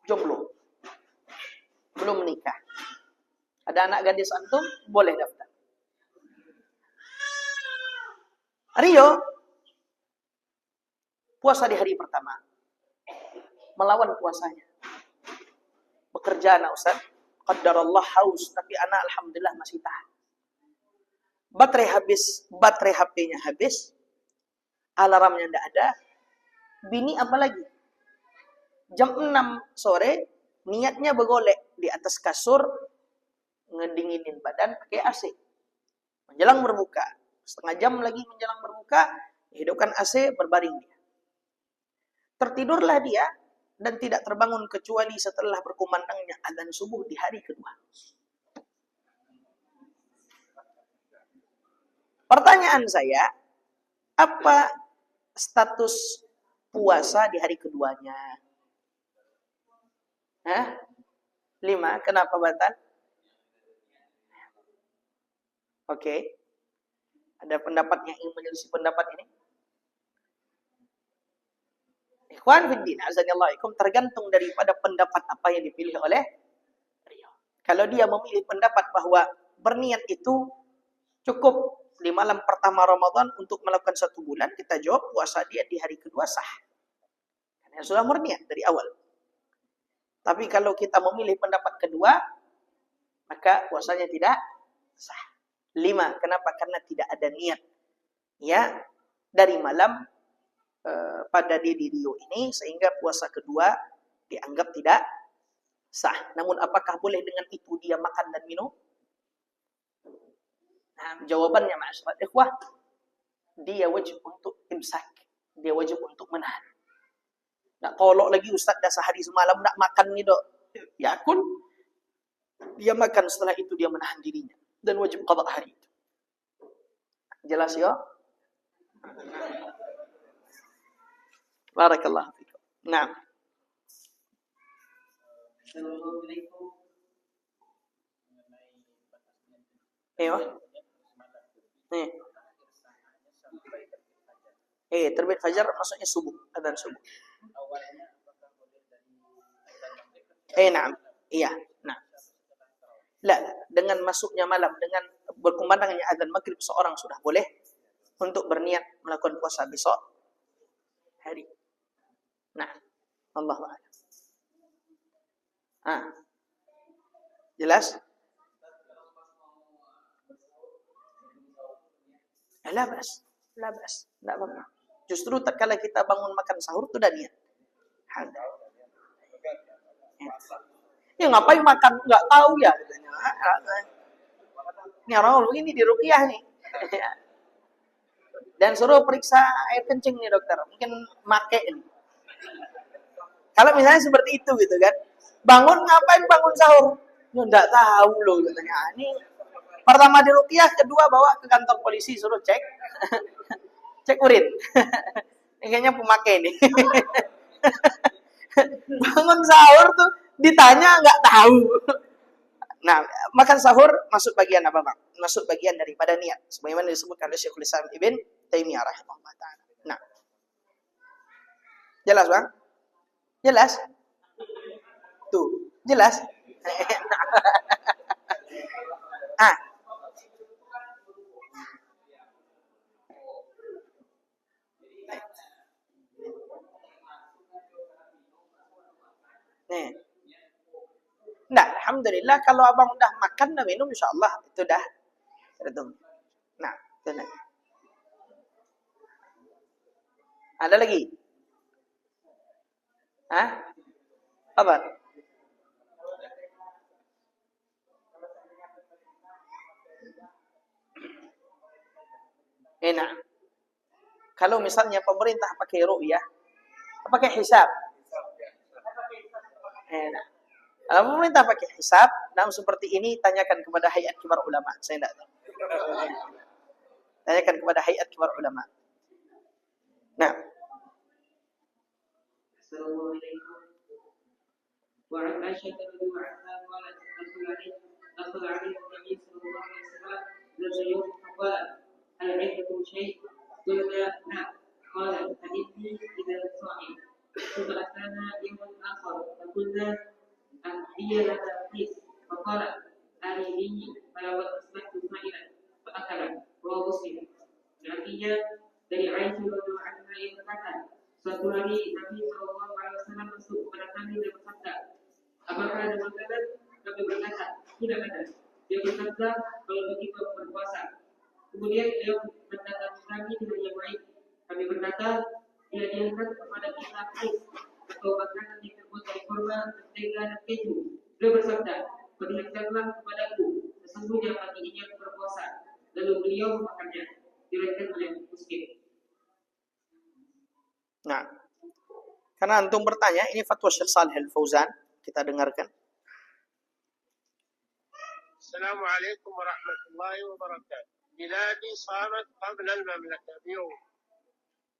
jomblo, belum menikah. Ada anak gadis antum, boleh daftar. Rio puasa di hari pertama, melawan puasanya. Bekerja anak Ustaz, qadarallah haus, tapi anak alhamdulillah masih tahan. Baterai habis, baterai HP-nya habis, alarmnya tidak ada, bini apalagi. Jam 6 sore, niatnya bergolek di atas kasur, ngedinginin badan pakai AC. Menjelang berbuka, setengah jam lagi menjelang berbuka, hidupkan AC, berbaring dia. Tertidurlah dia, dan tidak terbangun kecuali setelah berkumandangnya adzan subuh di hari kedua. Pertanyaan saya, apa status puasa di hari keduanya? 5, kenapa batal? Oke. Ada pendapat yang ingin menyelisih pendapat ini? Ikhwan fiddin, azanillahu tergantung daripada pendapat apa yang dipilih oleh beliau. Kalau dia memilih pendapat bahwa berniat itu cukup di malam pertama Ramadan untuk melakukan 1 bulan, kita jawab puasa dia di hari kedua sah. Karena sudah berniat dari awal. Tapi kalau kita memilih pendapat kedua, maka puasanya tidak sah. 5, kenapa? Karena tidak ada niat. Ya, dari malam pada di Rio ini, sehingga puasa kedua dianggap tidak sah. Namun apakah boleh dengan itu dia makan dan minum? Nah, jawabannya ma'asyiral ikhwah, dia wajib untuk imsak. Dia wajib untuk menahan. Nak tolok lagi Ustaz dah sehari semalam nak makan ni dok. Ya kun, dia makan, setelah itu dia menahan dirinya. Dan wajib qada hari itu. Jelas ya? Barakallahu fikum. Nah. Assalamualaikum. Iya. Terbit fajar maksudnya subuh, adzan subuh. Na'am. Iya, nah. La, dengan masuknya malam, dengan berkumandangnya adzan maghrib, seorang sudah boleh untuk berniat melakukan puasa besok hari. Nah, Allahu a'lam. Jelas? La bas. Tidak apa-apa. Justru tatkala kita bangun makan sahur itu dah niat. Ya ngapain makan? Enggak tahu ya katanya. Ini orang begini di ruqyah nih. Dan suruh periksa air kencing nih dokter. Mungkin make ini. Kalau misalnya seperti itu gitu kan. Bangun ngapain bangun sahur? Ya enggak tahu loh katanya. Ini pertama di ruqyah, kedua bawa ke kantor polisi suruh cek. Cek urin. Ini kayaknya pemakai nih. Bangun sahur tuh ditanya nggak tahu. Nah, makan sahur masuk bagian apa, Bang? Masuk bagian daripada niat. Sebagaimana disebutkan oleh Syekhul Islam Ibn Taimiyah rahimahullah ta'ala. Nah. Jelas, Bang? Jelas? Tuh, jelas? Nah, alhamdulillah kalau abang udah makan dan minum, insya Allah itu dah terhitung. Nah, itu nah. Ada lagi? Apa? Nah. Kalau misalnya pemerintah pakai ru'yah, pakai hisab. Nah. Kalau pemerintah pakai hisab, namun seperti ini tanyakan kepada Hayat Kibar Ulama. Saya tidak tahu. Tanyakan kepada Hayat Kibar Ulama. Nah. Assalamualaikum. Wa an Aisyah radhiyallahu anha qalat dakhala alaihi Nabi sallallahu alaihi wasallam dzata yawm faqala hal 'indakum syai'? Qulna na'am. Qala fa inni idza sha'im. Thumma atana yawman akhar faqulna dia lana hadis. Faqala arini falawat asbahtu sa'ilan fa akala. Rawahu Muslim. Artinya dari Aisyah radhiyallahu anha yang berkata, suatu hari Nabi SAW masuk kepada kami dan berkata, apakah ada makanan? Kami berkata, tidak ada. Dia berkata, kalau begitu berpuasa. Kemudian beliau mendatangi kami dengan yang baik. Kami berkata, dia diangkat kepada kita ais atau makanan yang terbuat dari kurma, mentega dan keju. Beliau bersabda, perlihatkanlah kepadaku, sesungguhnya pagi ini aku berpuasa. Lalu beliau memakannya. Diriwayatkan oleh Muslim. Nah, karena antum bertanya, ini fatwa Syekh Shalih Al-Fauzan, kita dengarkan. Assalamualaikum warahmatullahi wabarakatuh. بلادي صامت قبل المملكة بيوم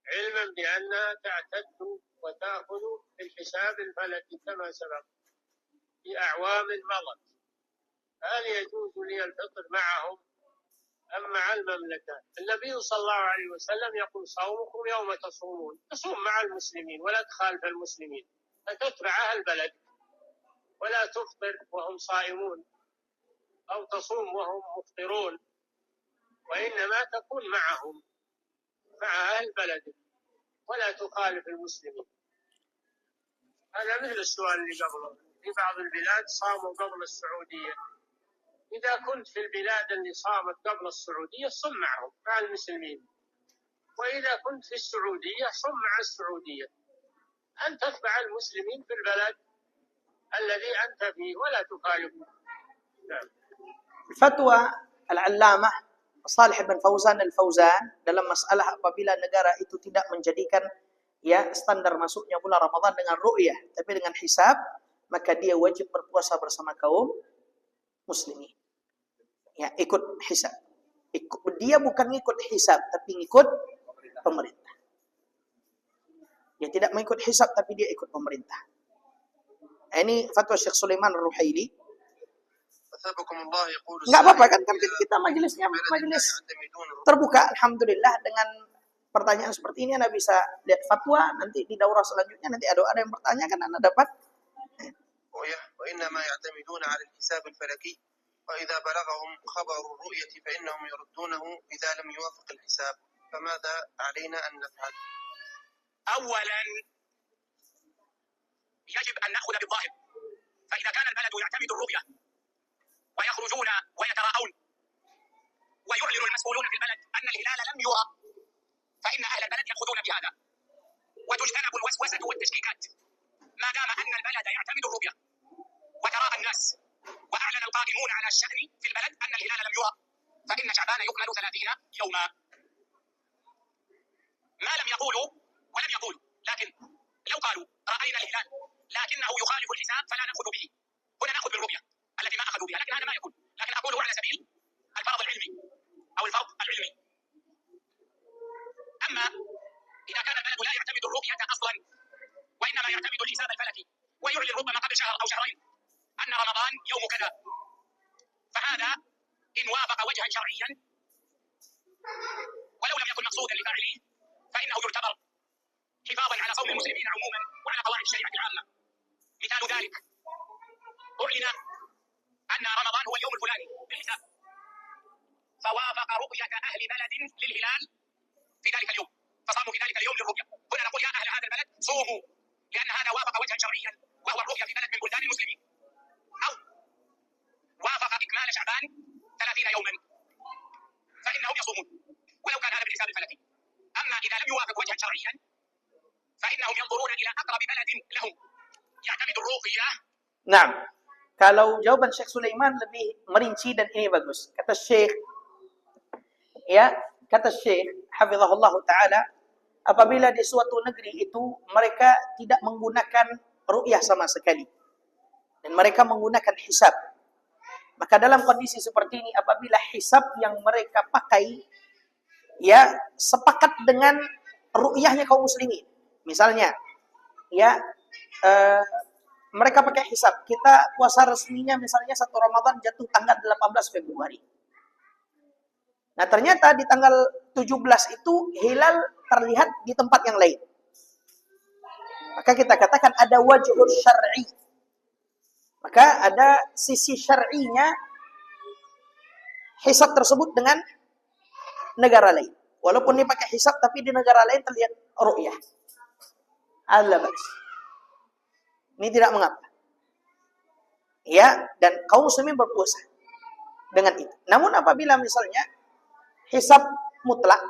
علما بأنها تعتد وتأخذ بالحساب الفلكي كما سبق في أعوام مضت. هل يجوز لي الفطر معهم أما مع المملكة النبي صلى الله عليه وسلم يقول صومكم يوم تصومون، تصوم مع المسلمين ولا تخالف المسلمين، فتتبع أهل البلد ولا تفطر وهم صائمون أو تصوم وهم مفطرون، وإنما تكون معهم مع أهل بلدك ولا تخالف المسلمين. هذا مثل السؤال اللي قبله، في بعض البلاد صاموا قبل السعودية. إذا كنت في البلاد اللي صامت قبل السعودية صم معهم مع المسلمين، وإذا كنت في السعودية صم مع السعودية. أن تتبع المسلمين في البلد الذي أنت فيه ولا تخالفه. نعم. Fatwa Al-Allamah Shalih bin Fauzan Al-Fauzan dalam masalah apabila negara itu tidak menjadikan standar masuknya bulan Ramadan dengan ru'yah tapi dengan hisab, maka dia wajib berpuasa bersama kaum muslimin. Ya, ikut hisab. Dia bukan ikut hisab tapi ikut pemerintah. Dia tidak mengikut hisab tapi dia ikut pemerintah. Ini fatwa Syekh Sulaiman Ar-Ruhaili. Enggak apa-apa kan kita majelisnya majelis terbuka, alhamdulillah. Dengan pertanyaan seperti ini Anda bisa lihat fatwa, nanti di daurah selanjutnya nanti ada yang bertanya kan Anda dapat. وإنما يعتمدون على الحساب الفلكي وإذا بلغهم خبر الرؤية فإنهم يردونه إذا لم يوافق الحساب، فماذا علينا أن نفعل؟ أولا يجب أن نأخذ بالظاهر، فإذا كان البلد يعتمد الرؤية ويخرجون ويتراءون ويعلن المسؤولون في البلد أن الهلال لم يرى، فإن أهل البلد يأخذون بهذا وتجتنب الوسوسة والتشكيكات. ما دام أن البلد يعتمد الرؤية وتراءى الناس وأعلن القائمون على الشأن في البلد أن الهلال لم يرى، فإن شعبان يكمل 30 يوما. ما لم يقولوا ولم يقولوا، لكن لو قالوا رأينا الهلال لكنه يخالف الحساب فلا نأخذ به، هنا نأخذ بالرؤية التي ما أخذوا بها، لكن هذا ما يكون. لكن أقوله على سبيل الفرض العلمي أو الفرض العلمي. أما إذا كان البلد لا يعتمد الرؤية أصلا وإنما يعتمد الحساب الفلكي ويعلن ربما قبل شهر أو شهرين أن رمضان يوم كذا، فهذا إن وافق وجها شرعيا ولو لم يكن مقصودا لفاعله فإنه يعتبر حفاظا على صوم المسلمين عموما وعلى قواعد الشريعة العامة. مثال ذلك أعلن أن رمضان هو اليوم الفلاني بالحساب، فوافق رؤية أهل بلد للهلال في ذلك اليوم فصاموا في ذلك اليوم للرؤية. هنا نقول يا أهل هذا البلد صوموا لأن هذا وافق وجها شرعيا وهو الرؤية في بلد من بلدان المسلمين، أو وافق إكمال شعبان 30 يوما فإنهم يصومون ولو كان هذا بالحساب الفلكي. أما إذا لم يوافق وجها شرعيا فإنهم ينظرون إلى أقرب بلد لهم يعتمد الرؤية. Nah, kalau jawaban Syekh Sulaiman lebih merinci dan ini bagus. Kata Syekh hafizahullah taala, apabila di suatu negeri itu mereka tidak menggunakan ru'yah sama sekali dan mereka menggunakan hisab, maka dalam kondisi seperti ini apabila hisab yang mereka pakai sepakat dengan ru'yahnya kaum muslimin, misalnya mereka pakai hisab, kita puasa resminya misalnya 1 Ramadan jatuh tanggal 18 Februari. Nah, ternyata di tanggal 17 itu hilal terlihat di tempat yang lain. Maka kita katakan ada wajhul syar'i. Maka ada sisi syar'inya hisab tersebut dengan negara lain. Walaupun dia pakai hisab tapi di negara lain terlihat ru'yah. Al-labas. Ini tidak mengapa. Dan kaum muslimin berpuasa dengan itu. Namun apabila misalnya hisab mutlak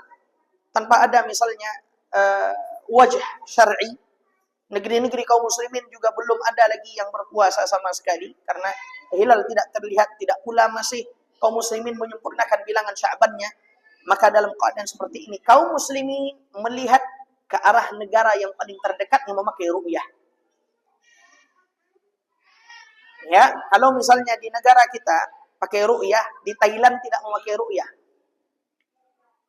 tanpa ada misalnya wajh syar'i, negeri-negeri kaum muslimin juga belum ada lagi yang berpuasa sama sekali karena hilal tidak terlihat, tidak pula masih kaum muslimin menyempurnakan bilangan Sya'bannya, maka dalam keadaan seperti ini kaum muslimin melihat ke arah negara yang paling terdekat yang memakai ru'yah. Kalau misalnya di negara kita pakai ru'yah, di Thailand tidak memakai ru'yah.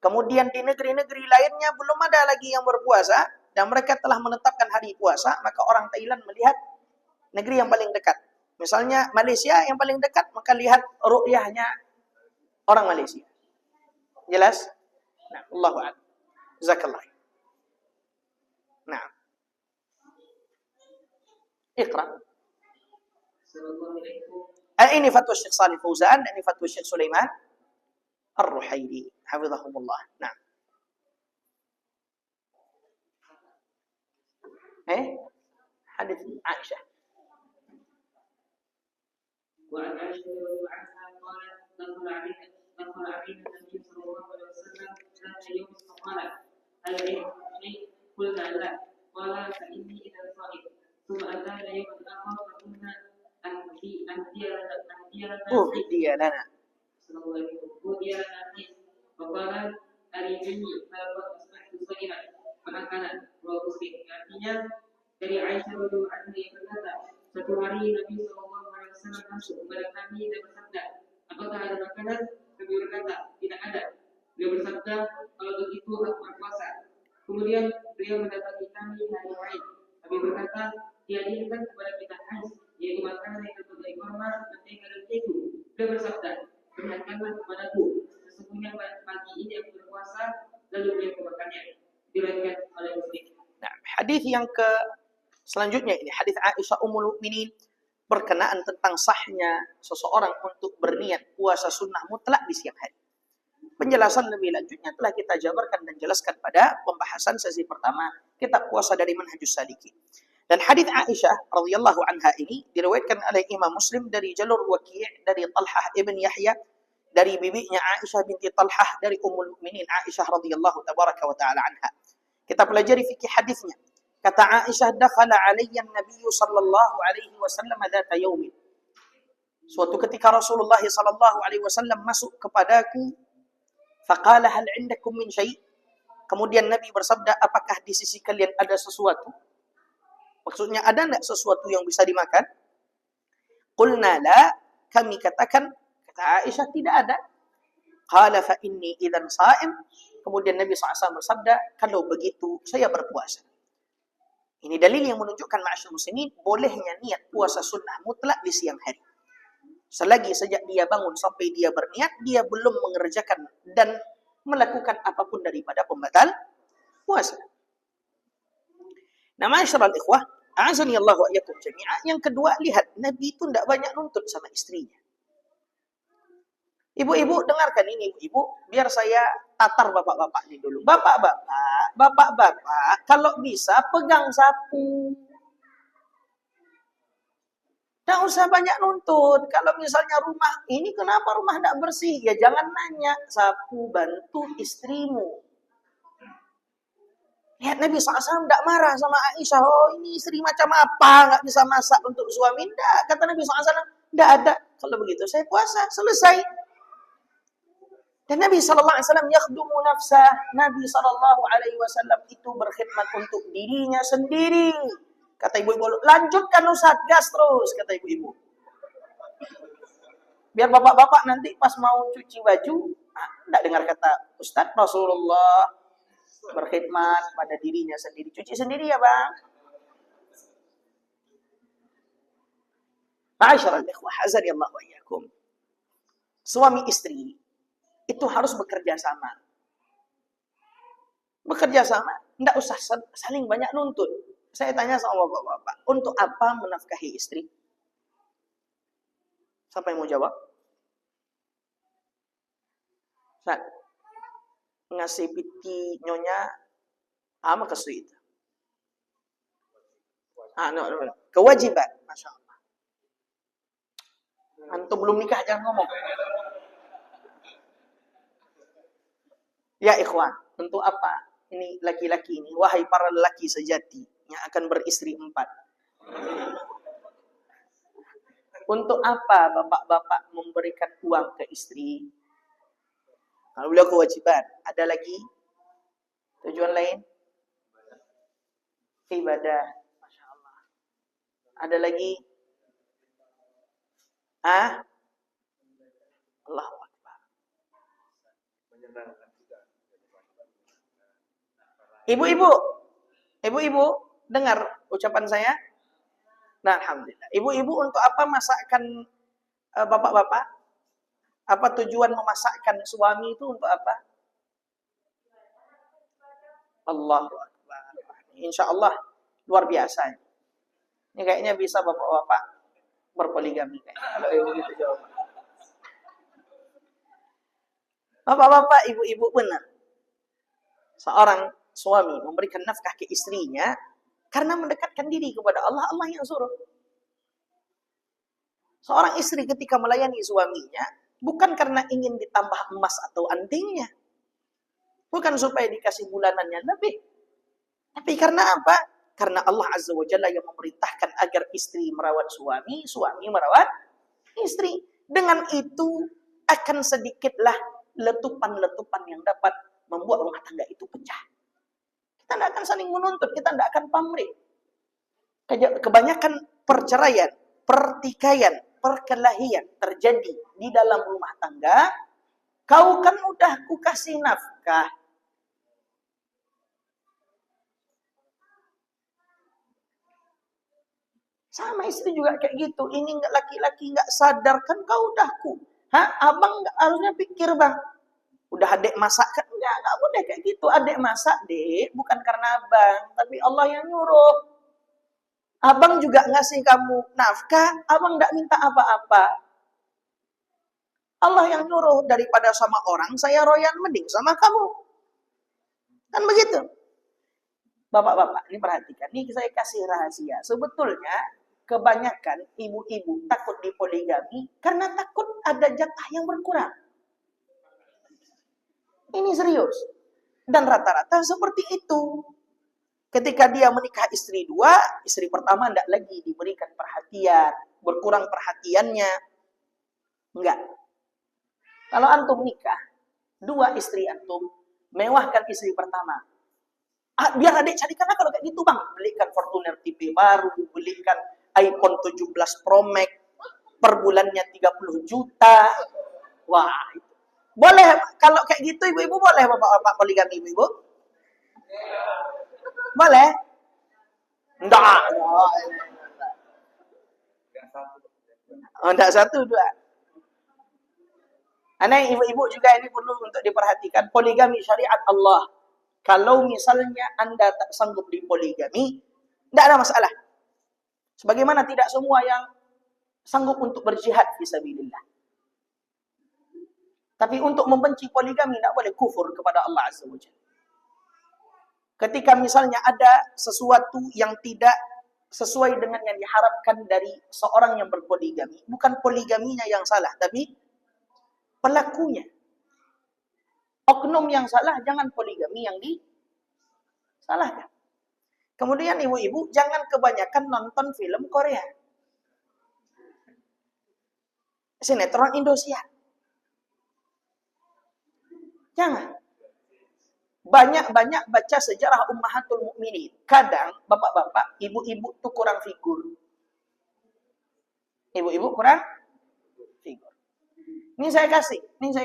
Kemudian di negeri-negeri lainnya belum ada lagi yang berpuasa dan mereka telah menetapkan hari puasa, maka orang Thailand melihat negeri yang paling dekat. Misalnya Malaysia yang paling dekat, maka lihat ru'yahnya orang Malaysia. Jelas? Nah, Allahu a'lam. Jazakallah. Nah. Iqra. Assalamualaikum. Ini fatwa Syekh Shalih Fauzan, ini fatwa Syekh Sulaiman Ar-Ruhaili, hafizahumullah. Nah. Hadis Aisyah. وعن عائشة رضي الله عنها قالت دخل علينا النبي صلى الله عليه وسلم ذات يوم فقال هل عندكم شيء؟ قلنا لا. قال فإني إذا صائم. ثم أتانا يوما آخر فقلنا أهدي لنا فقال أريدني فقد أصبحت صائما فأكل رواه مسلم. Artinya dari Aisyah radhiyallahu anha yang berkata, suatu hari Nabi Shallallahu Alaihi Wasallam masuk kepada kami dan bersabda, apakah ada makanan? Kami berkata, tidak ada. Beliau bersabda, kalau begitu aku berpuasa. Kemudian beliau mendatangi kami hari lain. Kami berkata, dihadirkan kepada kita hais, yaitu makanan yang terbuat dari kurma, mentega dan keju. Beliau bersabda, perhatikanlah kepadaku, sesungguhnya pagi ini aku berpuasa, lalu beliau memakannya. Diriwayatkan oleh Muslim. Nah, hadis yang selanjutnya ini hadis Aisyah Ummul Mukminin berkenaan tentang sahnya seseorang untuk berniat puasa sunnah mutlak di siang hari. Penjelasan lebih lanjutnya telah kita jabarkan dan jelaskan pada pembahasan sesi pertama kitab puasa dari Manhajus Salikin. Dan hadis Aisyah radhiyallahu anha ini diriwayatkan oleh Imam Muslim dari jalur Waki' dari Talhah ibn Yahya dari bibinya Aisyah binti Talhah dari Ummul Mukminin Aisyah radhiyallahu tabaraka wa taala anha. Kita pelajari fikih hadisnya. Kata Aisyah, dakhala alayya an-nabiy sallallahu alaihi wasallam dzata yaumin. Suatu ketika Rasulullah sallallahu alaihi wasallam masuk kepadaku, faqala hal 'indakum min syai'? Kemudian Nabi bersabda, apakah di sisi kalian ada sesuatu? Maksudnya ada enggak sesuatu yang bisa dimakan? Qulna la, kami katakan, kata Aisyah, tidak ada. Qala fa inni idzan sha'im. Kemudian Nabi SAW bersabda, kalau begitu saya berpuasa. Ini dalil yang menunjukkan ma'asyar muslimin bolehnya niat puasa sunnah mutlak di siang hari. Selagi sejak dia bangun sampai dia berniat, dia belum mengerjakan dan melakukan apapun daripada pembatal puasa. Nah, ma'asyar al-ikhwah, a'azani Allah wa iyyakum jami'a. Yang kedua, lihat, Nabi itu tidak banyak nuntut sama istrinya. Ibu-ibu, dengarkan ini ibu-ibu, biar saya tatar bapak-bapak ini dulu. Bapak-bapak, kalau bisa pegang sapu. Tidak usah banyak nuntut. Kalau misalnya rumah, ini kenapa rumah tidak bersih? Ya jangan nanya, sapu bantu istrimu. Lihat Nabi SAW tidak marah sama Aisyah. Oh ini istri macam apa, nggak bisa masak untuk suami. Tidak, kata Nabi SAW, tidak ada. Kalau begitu saya puasa, selesai. Dan Nabi SAW yakhdumu nafsah. Nabi SAW itu berkhidmat untuk dirinya sendiri. Kata ibu-ibu, lanjutkan Ustaz, gas terus, kata ibu-ibu. Biar bapak-bapak nanti pas mau cuci baju, tidak dengar kata Ustaz, Rasulullah berkhidmat pada dirinya sendiri. Cuci sendiri ya bang. Ma'asyiral ikhwah, azanillahu wa iyyakum. Suami istri itu harus bekerja sama. Bekerja sama, tidak usah saling banyak nuntut. Saya tanya sama bapak-bapak, untuk apa menafkahi istri? Siapa yang mau jawab? Ustaz, ngasih piti nyonya ama kesuit. Kewajiban, Masya Allah. Antum belum nikah jangan ngomong. Ya ikhwan, untuk apa? Ini laki-laki ini, wahai para lelaki sejati yang akan beristri 4. Untuk apa bapak-bapak memberikan uang ke istri? Kalau beliau kewajiban, ada lagi tujuan lain? Ibadah, Masya Allah. Ada lagi? Allahu Akbar. Ibu-ibu, dengar ucapan saya? Nah, alhamdulillah. Ibu-ibu, untuk apa masakkan bapak-bapak? Apa tujuan memasakkan suami itu untuk apa? Allahu Akbar. Insya Allah luar biasa. Ini kayaknya bisa bapak-bapak berpoligami kayaknya. Kalau begitu jawaban. Bapak-bapak, ibu-ibu, benar. Seorang suami memberikan nafkah ke istrinya karena mendekatkan diri kepada Allah, Allah yang suruh. Seorang istri ketika melayani suaminya bukan karena ingin ditambah emas atau antingnya. Bukan supaya dikasih bulanannya lebih. Tapi karena apa? Karena Allah Azza wa Jalla yang memerintahkan agar istri merawat suami, suami merawat istri. Dengan itu akan sedikitlah letupan-letupan yang dapat membuat rumah tangga itu pecah. Kita tidak akan saling menuntut, kita tidak akan pamrih. Kebanyakan perceraian, pertikaian, perkelahian terjadi di dalam rumah tangga. Kau kan udah ku kasih nafkah. Sama istri juga kayak gitu. Ini laki-laki nggak sadar kan kau udah ku. Abang nggak harusnya pikir bang. Udah adek masak kan? Nggak boleh kayak gitu. Adek masak dek, bukan karena abang, tapi Allah yang nyuruh. Abang juga ngasih kamu nafkah, abang nggak minta apa-apa. Allah yang nyuruh, daripada sama orang, saya royan mending sama kamu. Kan begitu. Bapak-bapak, ini perhatikan. Ini saya kasih rahasia. Sebetulnya, kebanyakan ibu-ibu takut dipoligami karena takut ada jatah yang berkurang. Ini serius. Dan rata-rata seperti itu. Ketika dia menikah istri dua, istri pertama tidak lagi diberikan perhatian. Berkurang perhatiannya. Enggak. Kalau antum nikah, dua istri antum, mewahkan istri pertama. Biar adik carikanlah kalau kayak gitu bang. Belikan Fortuner TV baru, belikan iPhone 17 Pro Max, per bulannya 30 juta. Wah, itu. Boleh, kalau kayak gitu ibu-ibu boleh bapak-bapak poligami ibu-ibu? Boleh? Enggak. Oh, enggak satu, dua. Aneh ibu-ibu juga ini perlu untuk diperhatikan. Poligami syariat Allah. Kalau misalnya Anda tak sanggup dipoligami, tidak ada masalah. Sebagaimana tidak semua yang sanggup untuk berjihad fisabilillah. Tapi untuk membenci poligami tidak boleh kufur kepada Allah Azza wa Jalla. Ketika misalnya ada sesuatu yang tidak sesuai dengan yang diharapkan dari seorang yang berpoligami, bukan poligaminya yang salah, tapi pelakunya. Oknum yang salah, jangan poligami yang disalahkan. Kemudian ibu-ibu jangan kebanyakan nonton film Korea. Sinetron Indosiar. Jangan. Banyak-banyak baca sejarah Ummahatul Mukminin. Kadang bapak-bapak, ibu-ibu tuh kurang figur. Ibu-ibu kurang figur. Ini saya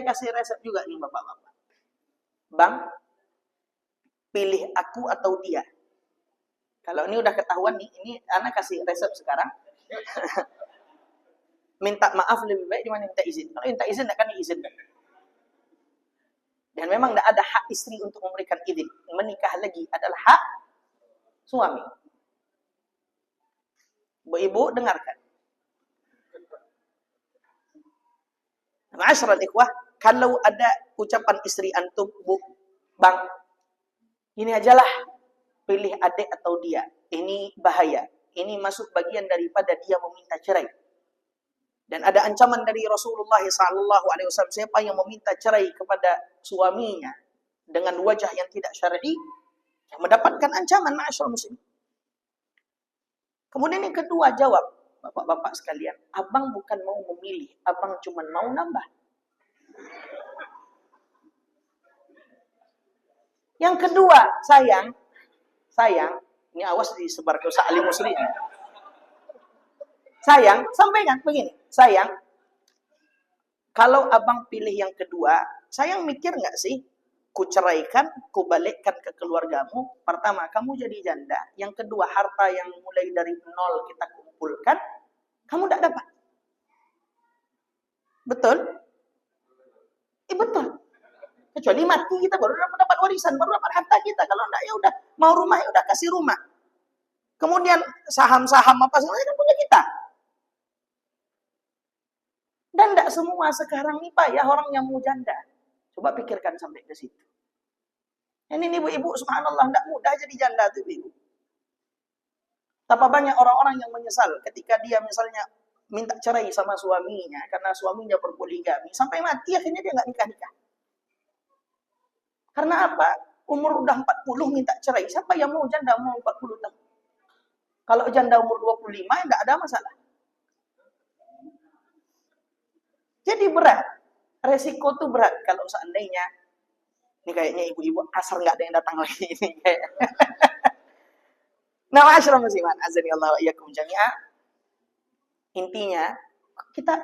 kasih resep juga nih bapak-bapak. Bang, pilih aku atau dia. Kalau ini udah ketahuan nih, ini anak kasih resep sekarang. Minta maaf lebih baik dibanding minta izin. Kalau minta izin akan diizinkan. Dan memang tidak ada hak istri untuk memberikan izin. Menikah lagi adalah hak suami. Ibu-ibu dengarkan. Ma'asyiral ikhwah, kalau ada ucapan istri antum, Bu, Bang, ini ajalah, pilih adik atau dia. Ini bahaya. Ini masuk bagian daripada dia meminta cerai. Dan ada ancaman dari Rasulullah SAW, siapa yang meminta cerai kepada suaminya dengan wajah yang tidak syar'i, yang mendapatkan ancaman, ma'asyarul muslim. Kemudian yang kedua, jawab, bapak-bapak sekalian, abang bukan mau memilih, abang cuma mau nambah. Yang kedua, sayang, ini awas disebar ke usaha ahli muslim. Sayang, sampaikan begini. Sayang, kalau abang pilih yang kedua, sayang mikir nggak sih? Ku ceraikan, ku balikkan ke keluargamu. Pertama, kamu jadi janda. Yang kedua, harta yang mulai dari nol kita kumpulkan, kamu tidak dapat. Betul? Betul. Kecuali mati kita baru dapat warisan, baru dapat harta kita. Kalau enggak ya udah mau rumah ya udah kasih rumah. Kemudian saham-saham apa semuanya kan punya kita. Dan enggak semua sekarang nih Pak ya orang yang mau janda. Coba pikirkan sampai ke situ. Ini ibu-ibu subhanallah enggak mudah jadi janda tuh ibu. Betapa banyak orang-orang yang menyesal ketika dia misalnya minta cerai sama suaminya karena suaminya berpoligami sampai mati akhirnya dia enggak nikah-nikah. Karena apa? Umur udah 40 minta cerai. Siapa yang mau janda umur 40 tahun? Kalau janda umur 25 enggak ada masalah. Jadi berat. Resiko tuh berat kalau seandainya ini kayaknya ibu-ibu asar enggak ada yang datang lagi ini kayak. Nah, ma'asyiral muslimin, azani Allah wa iyyakum jami'an. Intinya,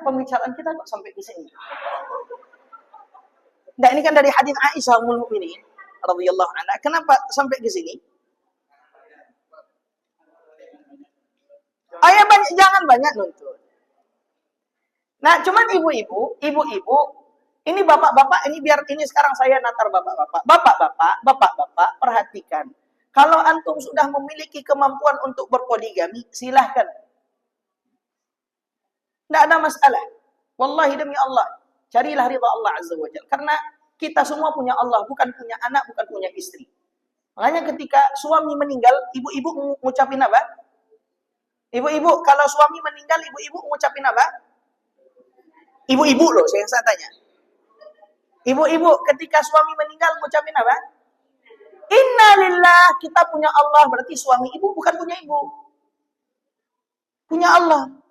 pembicaraan kita kok sampai di sini. Nah, ini kan dari hadis Aisyah ummul mukminin radhiyallahu anha. Kenapa sampai di sini? Ayah jangan banyak nuntut. Nah, cuman ibu-ibu, ini bapak-bapak, ini biar ini sekarang saya natar bapak-bapak. Bapak-bapak, perhatikan. Kalau antum sudah memiliki kemampuan untuk berpoligami, silahkan. Tidak ada masalah. Wallahi demi Allah. Carilah ridha Allah Azza wa Jalla. Karena kita semua punya Allah, bukan punya anak, bukan punya istri. Makanya ketika suami meninggal, ibu-ibu mengucapin apa? Ibu-ibu, kalau suami meninggal, ibu-ibu mengucapin apa? Ibu-ibu loh, saya tanya. Ibu-ibu, ketika suami meninggal, mengucapin apa? Innalillah, kita punya Allah, berarti suami ibu bukan punya ibu. Punya Allah.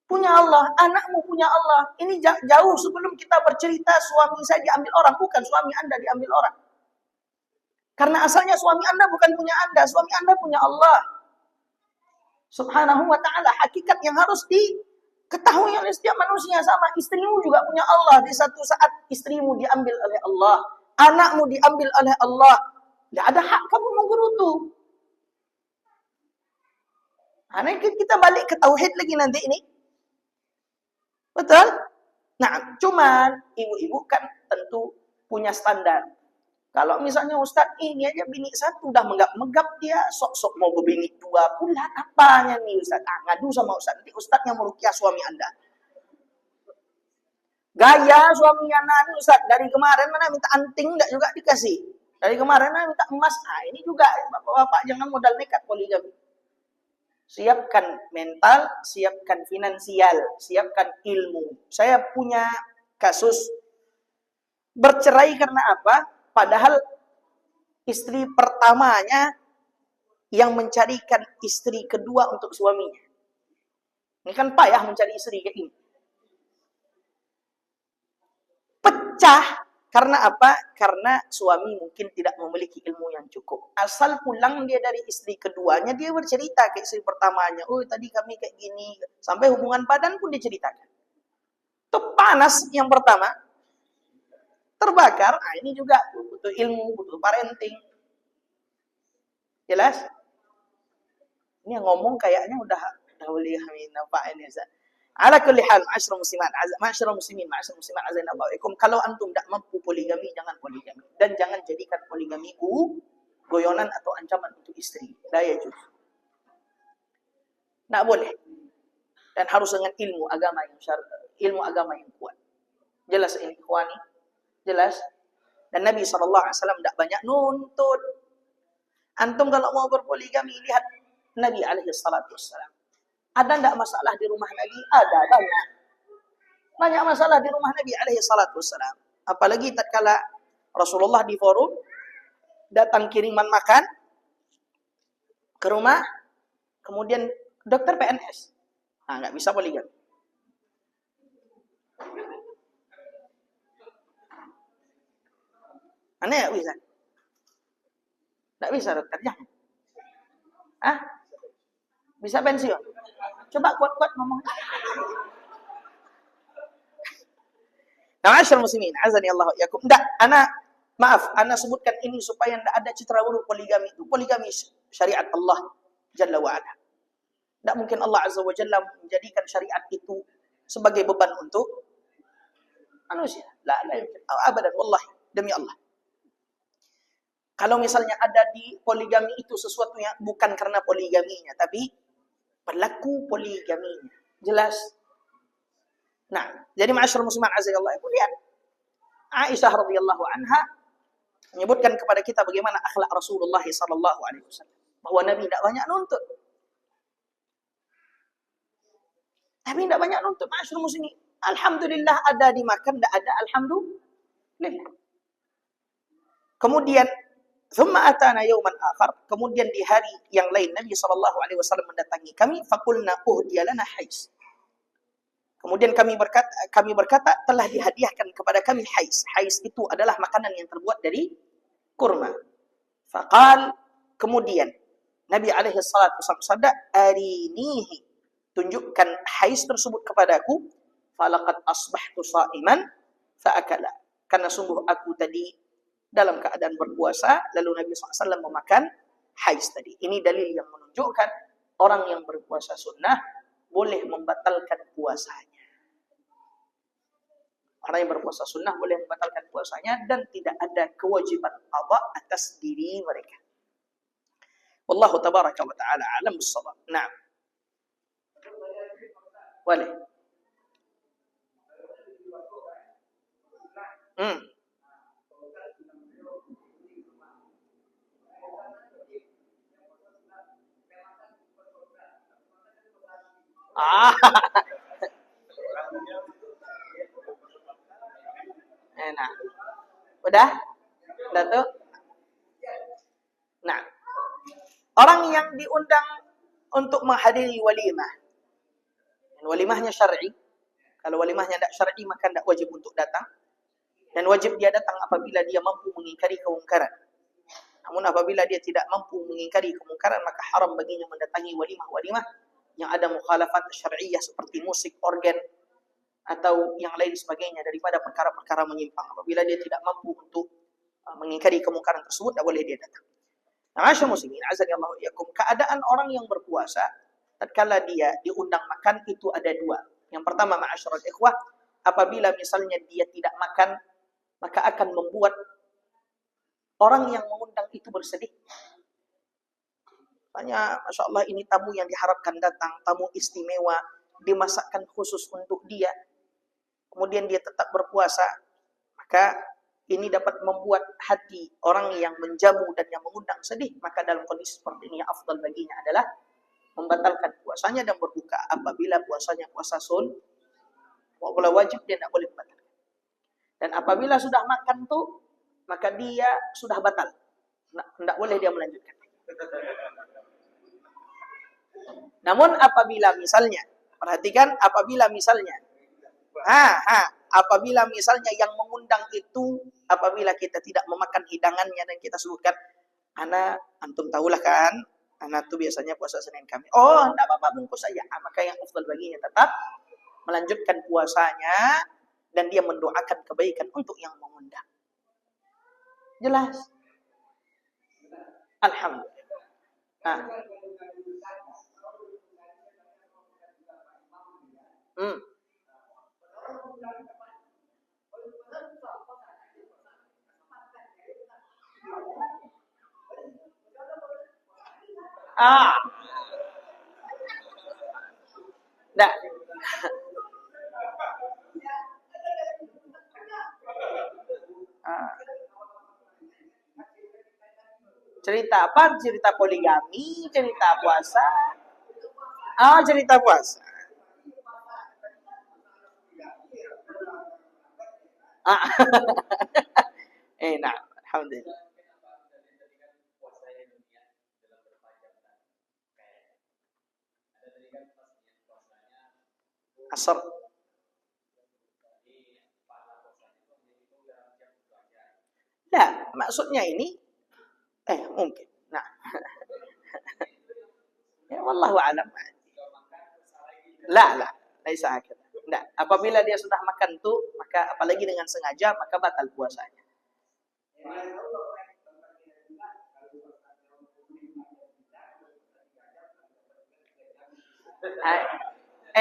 Punya Allah, anakmu punya Allah. Ini jauh sebelum kita bercerita suami saya diambil orang. Bukan suami Anda diambil orang. Karena asalnya suami Anda bukan punya Anda. Suami Anda punya Allah. Subhanahu wa ta'ala. Hakikat yang harus diketahui oleh setiap manusia. Sama istrimu juga punya Allah. Di satu saat istrimu diambil oleh Allah. Anakmu diambil oleh Allah. Tidak ada hak kamu menggerutu. Nah, kita balik ke tauhid lagi nanti ini. Betul? Nah, cuman ibu-ibu kan tentu punya standar. Kalau misalnya Ustadz ini aja bini satu udah megap-megap dia sok-sok mau berbini dua pula apanya nih Ustadz? Ngadu sama Ustadz. Nanti Ustadz yang meruqyah suami Anda. Gaya suami Anda Ustadz dari kemarin mana minta anting enggak juga dikasih. Dari kemarin mana minta emas. Nah, ini juga bapak-bapak jangan modal nekat poligami. Siapkan mental, siapkan finansial, siapkan ilmu. Saya punya kasus bercerai karena apa? Padahal istri pertamanya yang mencarikan istri kedua untuk suaminya. Ini kan payah mencari istri kayak ini. Pecah karena apa? Karena suami mungkin tidak memiliki ilmu yang cukup. Asal pulang dia dari istri keduanya, dia bercerita ke istri pertamanya. Oh, tadi kami kayak gini. Sampai hubungan badan pun diceritakan. Itu panas yang pertama. Terbakar. Nah, ini juga butuh ilmu, butuh parenting. Jelas? Ini yang ngomong kayaknya udah boleh nampak ini. Ala kulli hal, ma'asyiral muslimin, azanallahu. Kalau antum tidak mampu poligami, jangan poligami. Dan jangan jadikan poligami goyonan atau ancaman untuk istri. La yajuz. Tidak boleh. Dan harus dengan ilmu agama yang kuat. Jelas ini, ikhwani? Jelas? Dan Nabi SAW tidak banyak nuntut. Antum kalau mau berpoligami, lihat Nabi SAW. Ada enggak masalah di rumah Nabi? Ada, banyak. Banyak masalah di rumah Nabi SAW. Apalagi tatkala Rasulullah di forum, datang kiriman makan ke rumah, kemudian dokter PNS. Nah, enggak bisa poligami. Aneh enggak bisa? Enggak bisa dokter, jangan. Hah? Bisa pensiun? Coba kuat-kuat ngomong. Nah, ma'asyiral muslimin, azani Allah wa iyyakum. Enggak, ana sebutkan ini supaya enggak ada citra buruk poligami. Itu poligami syariat Allah Jalla wa Ala. Enggak mungkin Allah Azza wa Jalla menjadikan syariat itu sebagai beban untuk manusia. La yumkin. Abadan, wallahi, demi Allah. Kalau misalnya ada di poligami itu sesuatu yang bukan karena poligaminya, tapi berlaku poligaminya. Jelas? Nah, jadi ma'asyar musliman azza-jalla, kemudian Aisyah radhiyallahu anha menyebutkan kepada kita bagaimana akhlak Rasulullah sallallahu alaihi wasallam. Bahwa Nabi tidak banyak nuntut. Nabi tidak banyak nuntut, ma'asyar muslimin. Alhamdulillah ada dimakan, tidak ada alhamdulillah. Kemudian thumma atana yawman akhar, kemudian di hari yang lain Nabi sallallahu alaihi wasallam mendatangi kami, faqulna uhdiya lana hais. Kemudian kami berkata telah dihadiahkan kepada kami hais. Hais itu adalah makanan yang terbuat dari kurma. Faqal, kemudian Nabi alaihi salatu wasallam bersabda, arinihi, tunjukkan hais tersebut kepadaku. Falaqad asbahtu sha'iman faakala, karena sungguh aku tadi dalam keadaan berpuasa, lalu Nabi SAW memakan hais tadi. Ini dalil yang menunjukkan orang yang berpuasa sunnah boleh membatalkan puasanya. Orang yang berpuasa sunnah boleh membatalkan puasanya dan tidak ada kewajiban qada atas diri mereka. Wallahu tabaraka wa ta'ala alam bis-shawab. Naam. Boleh. Enak. Udah tuh. Nah, orang yang diundang untuk menghadiri walimah, walimahnya syar'i. Kalau walimahnya tidak syar'i maka tidak wajib untuk datang. Dan wajib dia datang apabila dia mampu mengingkari kemungkaran. Namun apabila dia tidak mampu mengingkari kemungkaran, maka haram baginya mendatangi walimah-walimah yang ada mukhalafat syar'iyyah seperti musik, organ, atau yang lain sebagainya daripada perkara-perkara menyimpang. Apabila dia tidak mampu untuk mengingkari kemungkaran tersebut, tidak boleh dia datang. Nah, masyaallah muslimin, azanillahu iyyakum, keadaan orang yang berpuasa tatkala dia diundang makan itu ada dua. Yang pertama, ma'asyiral ikhwah, apabila misalnya dia tidak makan, maka akan membuat orang yang mengundang itu bersedih. Hanya, Masya Allah, ini tamu yang diharapkan datang, tamu istimewa, dimasakkan khusus untuk dia. Kemudian dia tetap berpuasa, maka ini dapat membuat hati orang yang menjamu dan yang mengundang sedih. Maka dalam kondisi seperti ini, afdal baginya adalah membatalkan puasanya dan berbuka. Apabila puasanya puasa sun, walaupun wajib dia tidak boleh membatalkan. Dan apabila sudah makan tuh, maka dia sudah batal. Tidak boleh dia melanjutkan. Namun apabila misalnya, perhatikan, apabila misalnya yang mengundang itu, apabila kita tidak memakan hidangannya dan kita sebutkan, antum tahulah kan, anak tuh biasanya puasa Senin Kamis. Oh, enggak apa-apa, bungkus saja. Maka yang afdal baginya tetap melanjutkan puasanya dan dia mendoakan kebaikan untuk yang mengundang. Jelas? Alhamdulillah. Enggak. Cerita apa? Cerita poligami, cerita puasa. Cerita puasa. Nah, alhamdulillah. Asar. Nah, maksudnya ini mungkin. Nah. Ya wallahu alam. La, laisa hakada. Nah, apabila dia sudah makan tuh, maka apalagi dengan sengaja, maka batal puasanya.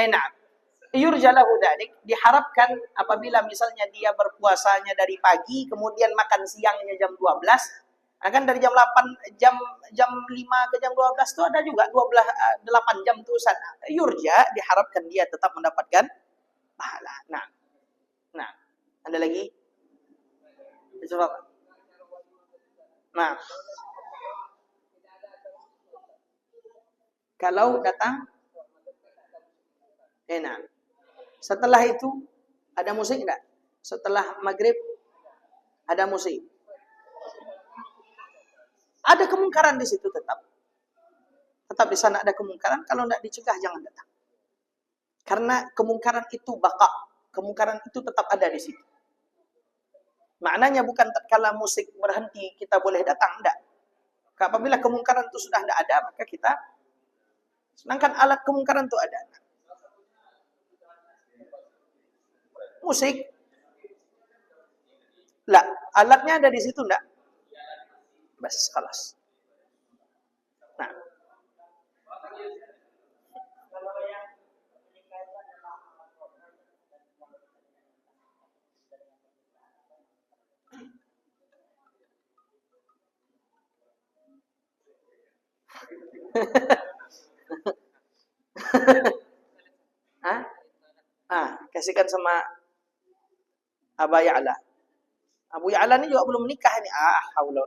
Nah. Yurja lahu dzalik, diharapkan apabila misalnya dia berpuasanya dari pagi kemudian makan siangnya jam 12, akan dari jam 8 jam 5 ke jam 12 itu ada juga 8 jam tuh Ustaz. Yurja diharapkan dia tetap mendapatkan pahala. Nah, ada lagi? Coba. Nah. Kalau datang nah. Setelah itu ada musik enggak? Setelah maghrib ada musik. Ada kemungkaran di situ tetap. Tetap di sana ada kemungkaran, kalau enggak dicegah jangan datang. Karena kemungkaran itu baka, kemungkaran itu tetap ada di situ. Maknanya bukan tatkala musik berhenti kita boleh datang, enggak. Apabila kemungkaran itu sudah enggak ada, maka kita, sedangkan alat kemungkaran itu ada. Musik, lah alatnya ada di situ enggak? Bas, kelas. Nah, kasihkan sama Aba Ya'la. Abu Ya'la ini juga belum menikah ini. Haula.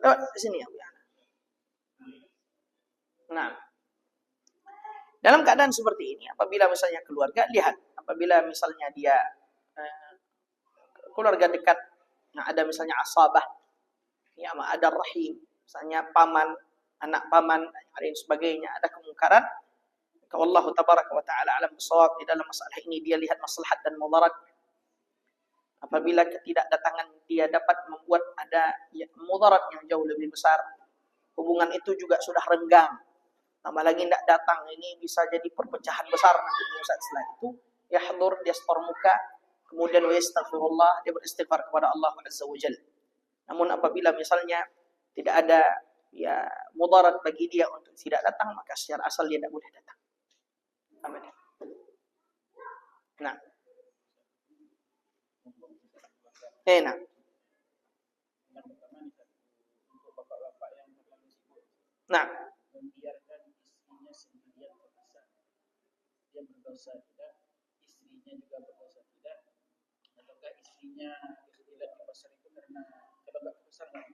Lewat sini Abu Ya'la. Nah, dalam keadaan seperti ini, apabila misalnya keluarga, lihat, apabila misalnya dia keluarga dekat, nah ada misalnya asabah, ya ada rahim, misalnya paman, anak paman, dan sebagainya, ada kemungkaran, maka Allah tabaraka wa ta'ala alam bisawab di dalam masalah ini dia lihat maslahat dan mudarat. Apabila ketidakdatangan dia dapat membuat ada mudarat yang jauh lebih besar, hubungan itu juga sudah renggang, tambah lagi tidak datang, ini bisa jadi perpecahan besar nanti setelah itu. Yahdur, dia setor muka, kemudian wa yastaghfirullah, dia beristighfar kepada Allah Azza wa Jalla. Namun apabila misalnya tidak ada mudarat bagi dia untuk tidak datang, maka secara asal dia tidak boleh datang. Amin. Nah. Nah. Nah. Membiarkan istrinya sendirian berpisah. Dia berdosa tidak, istrinya juga berdosa tidak. Ataukah istrinya tidak di pasar itu karena kalau nggak ke pasar nggak.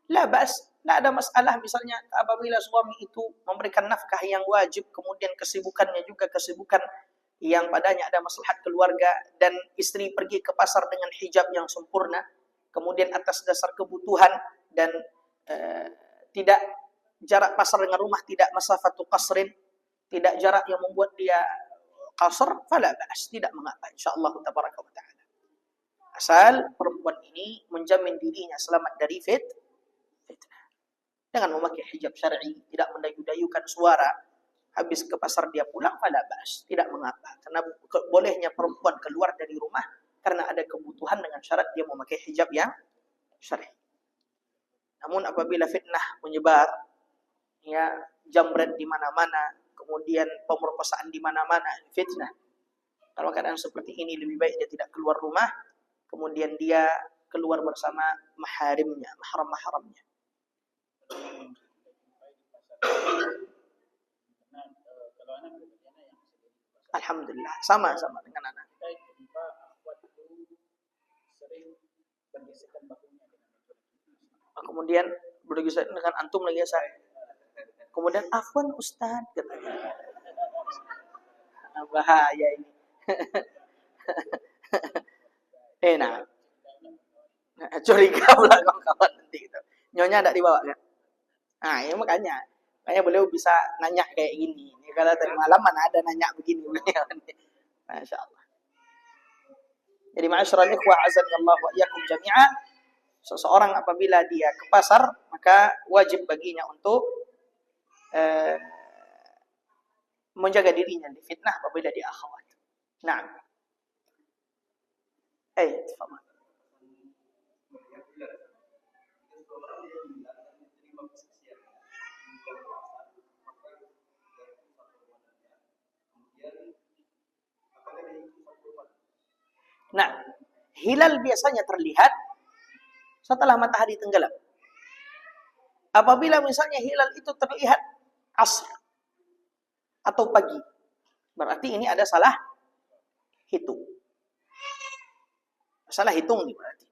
La bas, tidak ada masalah misalnya apabila suami itu memberikan nafkah yang wajib, kemudian kesibukannya juga kesibukan yang padanya ada maslahat keluarga, dan istri pergi ke pasar dengan hijab yang sempurna, kemudian atas dasar kebutuhan dan tidak jarak pasar dengan rumah tidak masafatu qasrin, tidak jarak yang membuat dia qasr, fala ba'as, tidak mengapa insyaallah tabaraka wa taala. Asal perempuan ini menjamin dirinya selamat dari fitnah dengan memakai hijab syar'i, tidak mendayu-dayukan suara. Habis ke pasar dia pulang, fala ba'as, tidak mengapa. Karena bolehnya perempuan keluar dari rumah karena ada kebutuhan dengan syarat dia memakai hijab yang syar'i. Namun apabila fitnah menyebar, jambret di mana-mana, kemudian pemerkosaan di mana-mana, fitnah. Kalau keadaan seperti ini lebih baik dia tidak keluar rumah, kemudian dia keluar bersama maharimnya, mahram-mahramnya. Alhamdulillah, sama-sama dengan anak. Kemudian bergeser dengan antum lagi saya. Kemudian afwan Ustaz katanya. Bahaya ini. Nah. Curiga pula kawan-kawan nanti gitu. Nyonya enggak dibawa kan? Nah, ya makanya beliau bisa nanya kayak gini. Kalau tadi malam mana ada nanya begini. Masya Allah. Jadi ma'asyiral ikhwah azanillahu wa iyyakum jami'an, seseorang apabila dia ke pasar, maka wajib baginya untuk menjaga dirinya di fitnah apabila dia akhwat. Nah. Tafadhal. Nah, hilal biasanya terlihat setelah matahari tenggelam. Apabila misalnya hilal itu terlihat asar atau pagi, berarti ini ada salah hitung. Salah hitung nih berarti.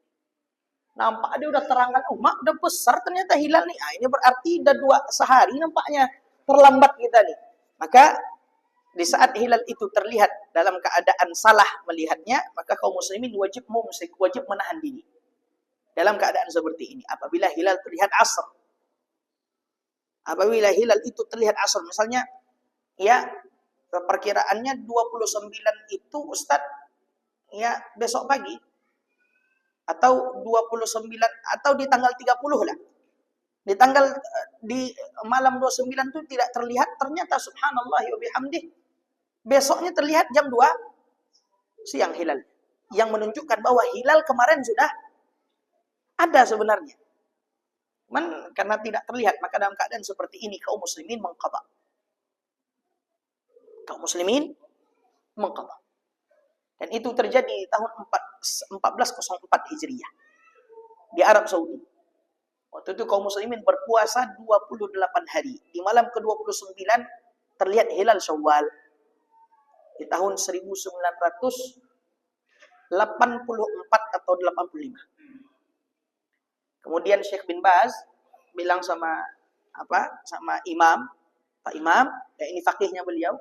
Nampak dia udah terangkan, mak udah besar ternyata hilal nih. Ini berarti udah 2 sehari nampaknya terlambat kita nih. Maka di saat hilal itu terlihat dalam keadaan salah melihatnya, maka kaum muslimin wajib mumsik, wajib menahan diri. Dalam keadaan seperti ini, apabila hilal terlihat asar. Apabila hilal itu terlihat asar, misalnya ya perkiraannya 29 itu Ustadz ya besok pagi atau 29 atau di tanggal 30 lah. Di malam 29 itu tidak terlihat, ternyata subhanallah wa bihamdih besoknya terlihat jam 2 siang hilal. Yang menunjukkan bahwa hilal kemarin sudah ada sebenarnya. Karena tidak terlihat, maka dalam keadaan seperti ini kaum muslimin mengqadha. Kaum muslimin mengqadha. Dan itu terjadi di tahun 1404 Hijriah di Arab Saudi. Waktu itu kaum muslimin berpuasa 28 hari. Di malam ke-29 terlihat hilal Syawal di tahun 1984 atau 85. Kemudian Syekh bin Baz bilang sama imam, Pak Imam, ya ini fakihnya beliau,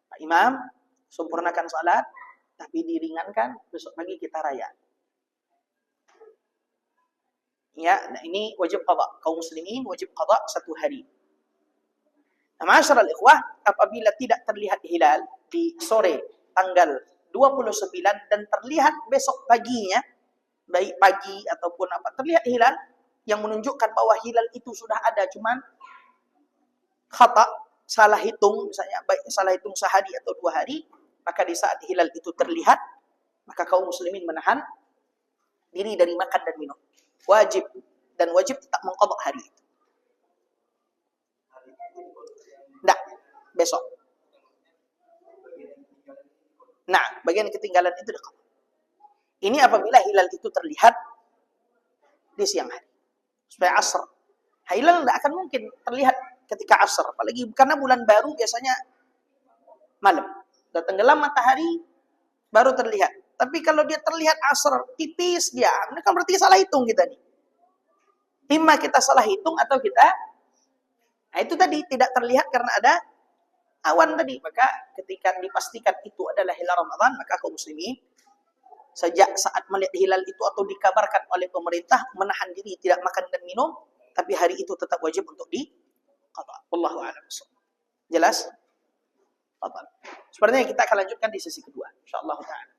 Pak Imam, sempurnakan salat, tapi diringankan, besok pagi kita raya. Ya, nah ini wajib qadha. Kaum muslimin wajib qadha 1 hari. Nah, ma'asyiral ikhwah, apabila tidak terlihat hilal di sore tanggal 29 dan terlihat besok paginya, baik pagi ataupun terlihat hilal yang menunjukkan bahwa hilal itu sudah ada, cuman khata, salah hitung, misalnya baik salah hitung sehari atau 2 hari, maka di saat hilal itu terlihat, maka kaum muslimin menahan diri dari makan dan minum. Wajib tetap mengqadha hari itu. Enggak, besok. Nah, bagian ketinggalan itu dekat. Ini apabila hilal itu terlihat di siang hari. Supaya asar. Hilal tidak akan mungkin terlihat ketika asar. Apalagi karena bulan baru biasanya malam. Sudah tenggelam matahari, baru terlihat. Tapi kalau dia terlihat asar, tipis dia, ini kan berarti salah hitung kita nih. Imma kita salah hitung atau kita, nah itu tadi tidak terlihat karena ada awan tadi. Maka ketika dipastikan itu adalah hilal Ramadan, maka kaum muslimin sejak saat melihat hilal itu atau dikabarkan oleh pemerintah menahan diri tidak makan dan minum, tapi hari itu tetap wajib untuk diqadha. Wallahu a'lam. Jelas? Fadhal. Sepertinya kita akan lanjutkan di sesi kedua, insyaallah taala.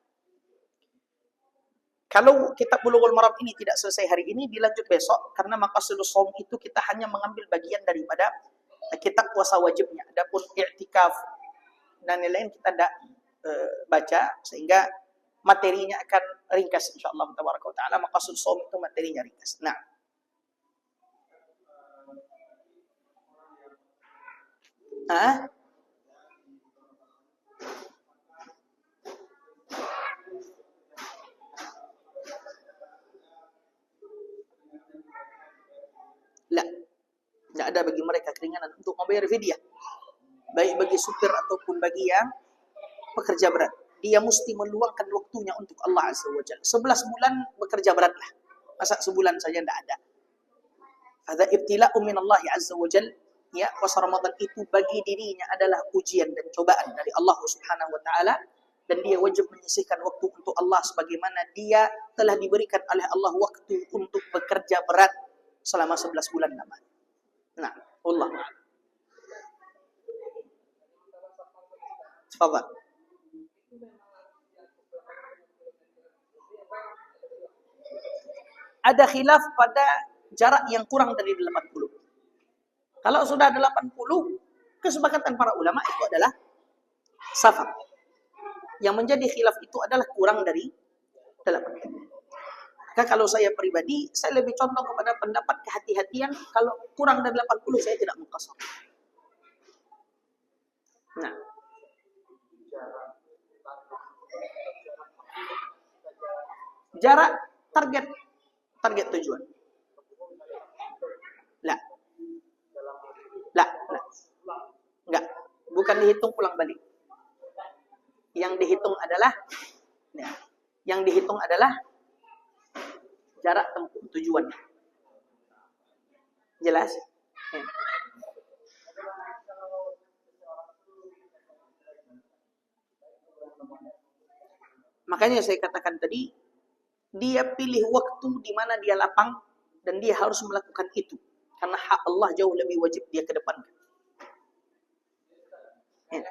Kalau kitab Bulughul Maram ini tidak selesai hari ini, dilanjut besok karena maqasidus shaum itu kita hanya mengambil bagian daripada kitab puasa wajibnya. Adapun i'tikaf dan lain-lain kita tidak baca, sehingga materinya akan ringkas insyaallah tabaraka wa taala. Maqasidus shaum itu materinya ringkas. Nah, tidak ada bagi mereka keringanan untuk membayar fidyah, baik bagi supir ataupun bagi yang pekerja berat. Dia mesti meluangkan waktunya untuk Allah Azza wa Jalla. 11 bulan bekerja beratlah, masa sebulan saja tidak ada. Hadza ibtila'un min Allah Azza wa Jalla. Ya, puasa Ramadan itu bagi dirinya adalah ujian dan cobaan dari Allah Subhanahu wa taala, dan dia wajib menyisihkan waktu untuk Allah sebagaimana dia telah diberikan oleh Allah waktu untuk bekerja berat selama 11 bulan namanya. Nah, Allah. Tafadhal. Ada khilaf pada jarak yang kurang dari 80. Kalau sudah 80, kesepakatan para ulama itu adalah safar. Yang menjadi khilaf itu adalah kurang dari 80. Maka kalau saya pribadi, saya lebih condong kepada pendapat kehati-hatian. Kalau kurang dari 80, saya tidak mengqasar. Nah, Jarak target tujuan. Lah. Enggak. Bukan dihitung pulang balik. Yang dihitung adalah jarak tempuh tujuan. Jelas? Ya. Makanya saya katakan tadi, dia pilih waktu di mana dia lapang dan dia harus melakukan itu. Karena hak Allah jauh lebih wajib dia kedepankan. Ya.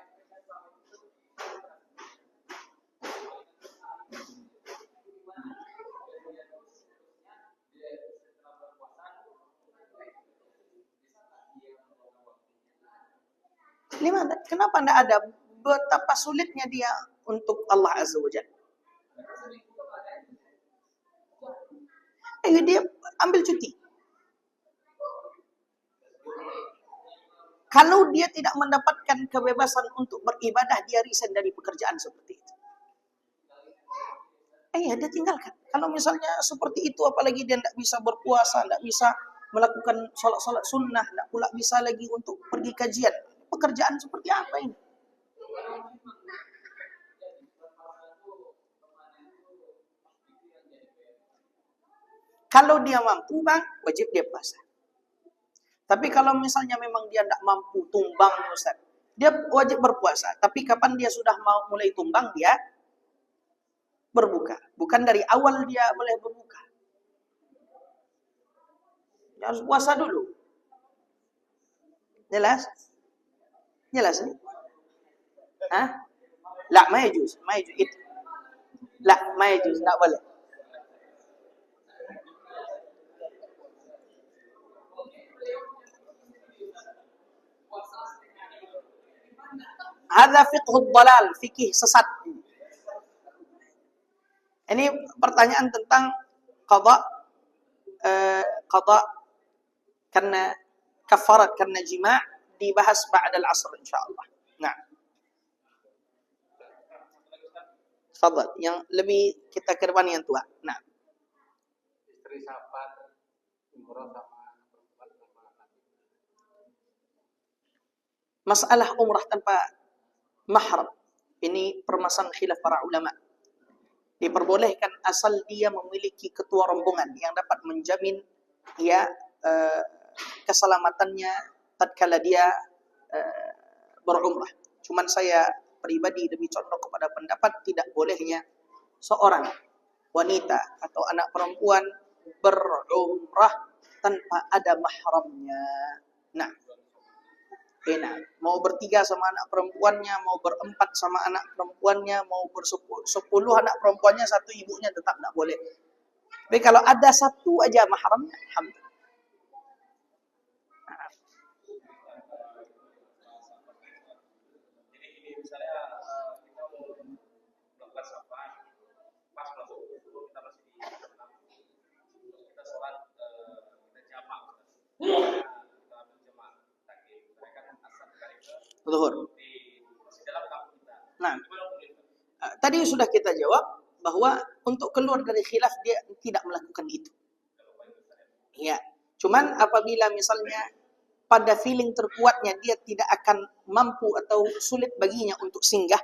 Kenapa tidak ada? Betapa sulitnya dia untuk Allah Azza wa Jalla. Dia ambil cuti. Kalau dia tidak mendapatkan kebebasan untuk beribadah, dia resign dari pekerjaan seperti itu. Dia tinggalkan. Kalau misalnya seperti itu, apalagi dia tidak bisa berpuasa, tidak bisa melakukan sholat sunnah, tidak pula bisa lagi untuk pergi kajian. Pekerjaan seperti apa ini? Kalau dia mampu, Bang, wajib dia puasa. Tapi kalau misalnya memang dia tidak mampu tumbang, Ustaz, dia wajib berpuasa. Tapi kapan dia sudah mau mulai tumbang, dia berbuka. Bukan dari awal dia boleh berbuka. Dia harus puasa dulu. Jelas? Jelas nih? La, ma yajuz itu. La, ma yajuz, tak boleh. Hadza fiqhud dhalal, fikih sesat. Ini pertanyaan tentang qada karena kafarat karena jima' dibahas ba'dal asr insyaallah. Nah. Tafadhal, yang lebih kita kedepan yang tua. Nah. Istri safar umrah sama masalah umrah tanpa mahram. Ini permasalahan khilaf para ulama. Diperbolehkan asal dia memiliki ketua rombongan yang dapat menjamin keselamatannya tatkala dia berumrah. Cuman saya pribadi lebih condong kepada pendapat tidak bolehnya seorang wanita atau anak perempuan berumrah tanpa ada mahramnya. Nah, mau bertiga sama anak perempuannya, mau berempat sama anak perempuannya, mau bersepuluh anak perempuannya, satu ibunya tetap tidak boleh. Tapi kalau ada satu aja mahramnya, alhamdulillah. Zuhur. Nah, tadi sudah kita jawab bahwa untuk keluar dari khilaf dia tidak melakukan itu. Ya, cuman apabila misalnya pada feeling terkuatnya dia tidak akan mampu atau sulit baginya untuk singgah,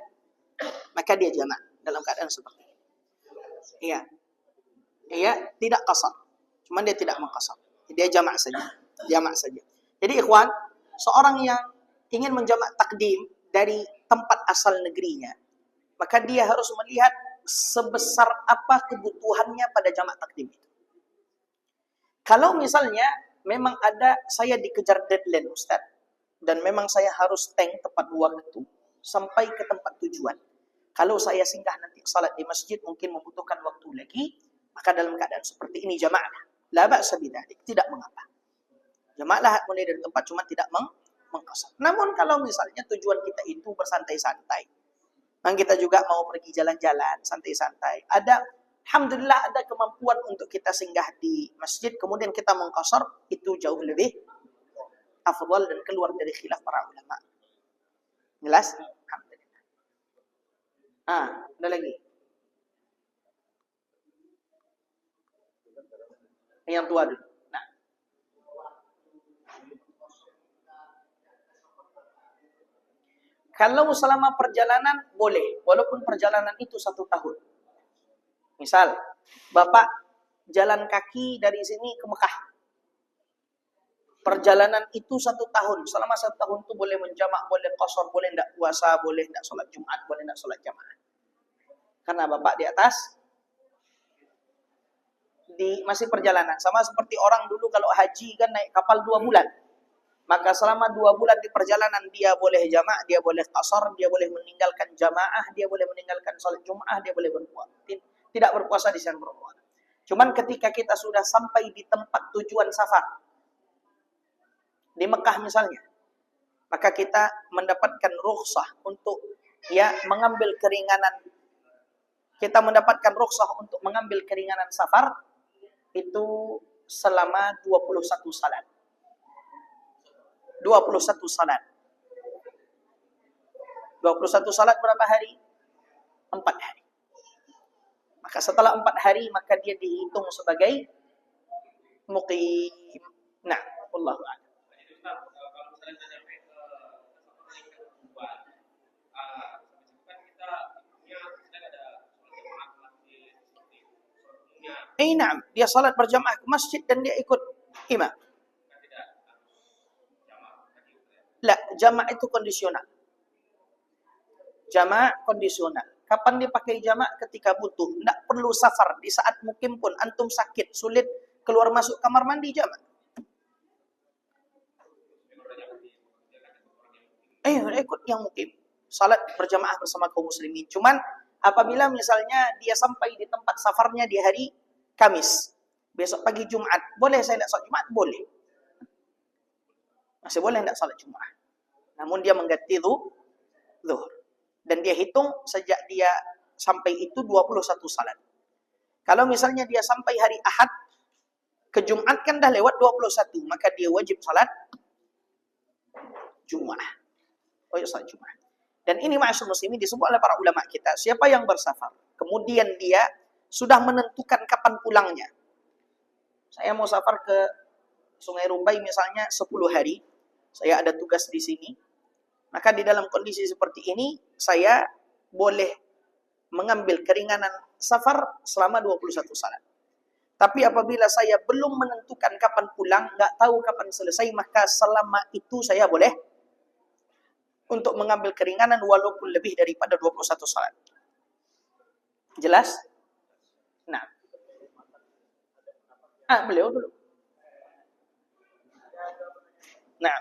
maka dia jamak dalam keadaan seperti ini. Iya, tidak qasar. Cuman dia tidak mengqasar. Dia jamak saja. Jadi ikhwan, seorang yang ingin menjamak takdim dari tempat asal negerinya, maka dia harus melihat sebesar apa kebutuhannya pada jamak takdim itu. Kalau misalnya memang ada saya dikejar deadline Ustaz, dan memang saya harus tepat waktu sampai ke tempat tujuan. Kalau saya singgah nanti salat di masjid mungkin membutuhkan waktu lagi, maka dalam keadaan seperti ini jamaah. La ba'sa bidzalik, tidak mengapa. Jamaahlah mulai dari tempat, cuma tidak mengqasar. Namun kalau misalnya tujuan kita itu bersantai-santai, dan kita juga mau pergi jalan-jalan santai-santai, alhamdulillah ada kemampuan untuk kita singgah di masjid, kemudian kita mengqasar, itu jauh lebih afdal dan keluar dari khilaf para ulama. Jelas? Alhamdulillah. Ada lagi. Yang tua dulu. Nah, kalau selama perjalanan boleh, walaupun perjalanan itu 1 tahun. Misal, Bapak jalan kaki dari sini ke Mekah. Perjalanan itu 1 tahun. Selama 1 tahun itu boleh menjamak, boleh qasar, boleh tidak puasa, boleh tidak sholat Jumat, boleh tidak sholat jamaah. Karena Bapak di atas masih perjalanan. Sama seperti orang dulu kalau haji kan naik kapal 2 bulan. Maka selama 2 bulan di perjalanan dia boleh jamak, dia boleh qasar, dia boleh meninggalkan jamaah, dia boleh meninggalkan sholat Jumat, dia boleh berpuasa. Tidak berpuasa di sana berpuasa. Cuman ketika kita sudah sampai di tempat tujuan safar, di Mekah misalnya, maka kita mendapatkan rukhsah untuk mengambil keringanan. Kita mendapatkan rukhsah untuk mengambil keringanan safar itu selama 21 salat. 21 salat. 21 salat berapa hari? 4 hari. Maka setelah 4 hari maka dia dihitung sebagai muqim. Nah, wallahu a'lam. Naam, dia salat berjamaah ke masjid dan dia ikut imam. La, jama' itu kondisional. Jama' kondisional. Kapan dipakai jama'? Ketika butuh. Tidak perlu safar. Di saat mukim pun antum sakit, sulit keluar masuk kamar mandi, jama'. Ikut yang mukim. Salat berjamaah bersama kaum muslimin. Cuman apabila misalnya dia sampai di tempat safarnya di hari Kamis, besok pagi Jumat, boleh saya tidak salat Jumat? Boleh. Masih boleh tidak salat Jumat. Namun dia mengganti zuhur. Dan dia hitung sejak dia sampai itu 21 salat. Kalau misalnya dia sampai hari Ahad, ke Jumat kan dah lewat 21, maka dia wajib salat Jumat. Wajib salat Jumat. Dan ini ma'asyur muslimin disebut oleh para ulama kita. Siapa yang bersafar, kemudian dia sudah menentukan kapan pulangnya. Saya mau safar ke Sungai Rumbai misalnya 10 hari. Saya ada tugas di sini. Maka di dalam kondisi seperti ini, saya boleh mengambil keringanan safar selama 21 salat. Tapi apabila saya belum menentukan kapan pulang, nggak tahu kapan selesai, maka selama itu saya boleh untuk mengambil keringanan walaupun lebih daripada 21 salat. Jelas? Nah. Beliau dulu. Nah.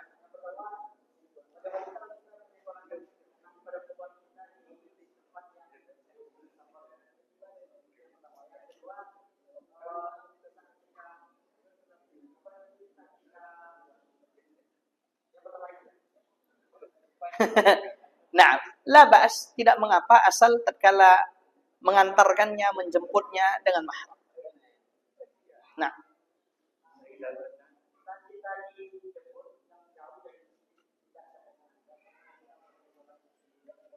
Nah, la ba'as, tidak mengapa asal tatkala mengantarkannya, menjemputnya dengan mahram. Nah.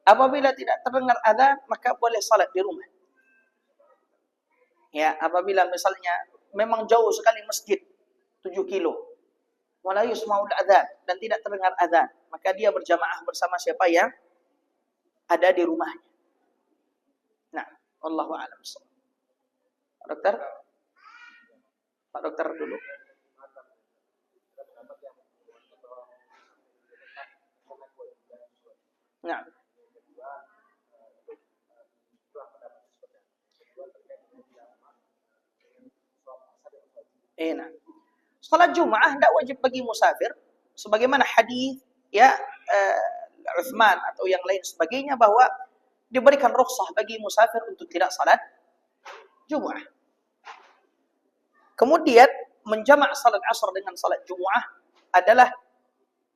Apabila tidak terdengar adzan, maka boleh salat di rumah. Ya, apabila misalnya memang jauh sekali masjid, 7 kilo. Wala yusma'ul adzan dan tidak terdengar adzan, maka dia berjamaah bersama siapa yang ada di rumahnya. Nah, wallahu a'lam. Pak Dokter? Pak Dokter dulu. Nah. Nah. Salat Jumat tidak wajib bagi musafir, sebagaimana hadis Utsman atau yang lain sebagainya bahwa diberikan rukhsah bagi musafir untuk tidak salat Jumat. Kemudian menjamak salat asar dengan salat Jumat adalah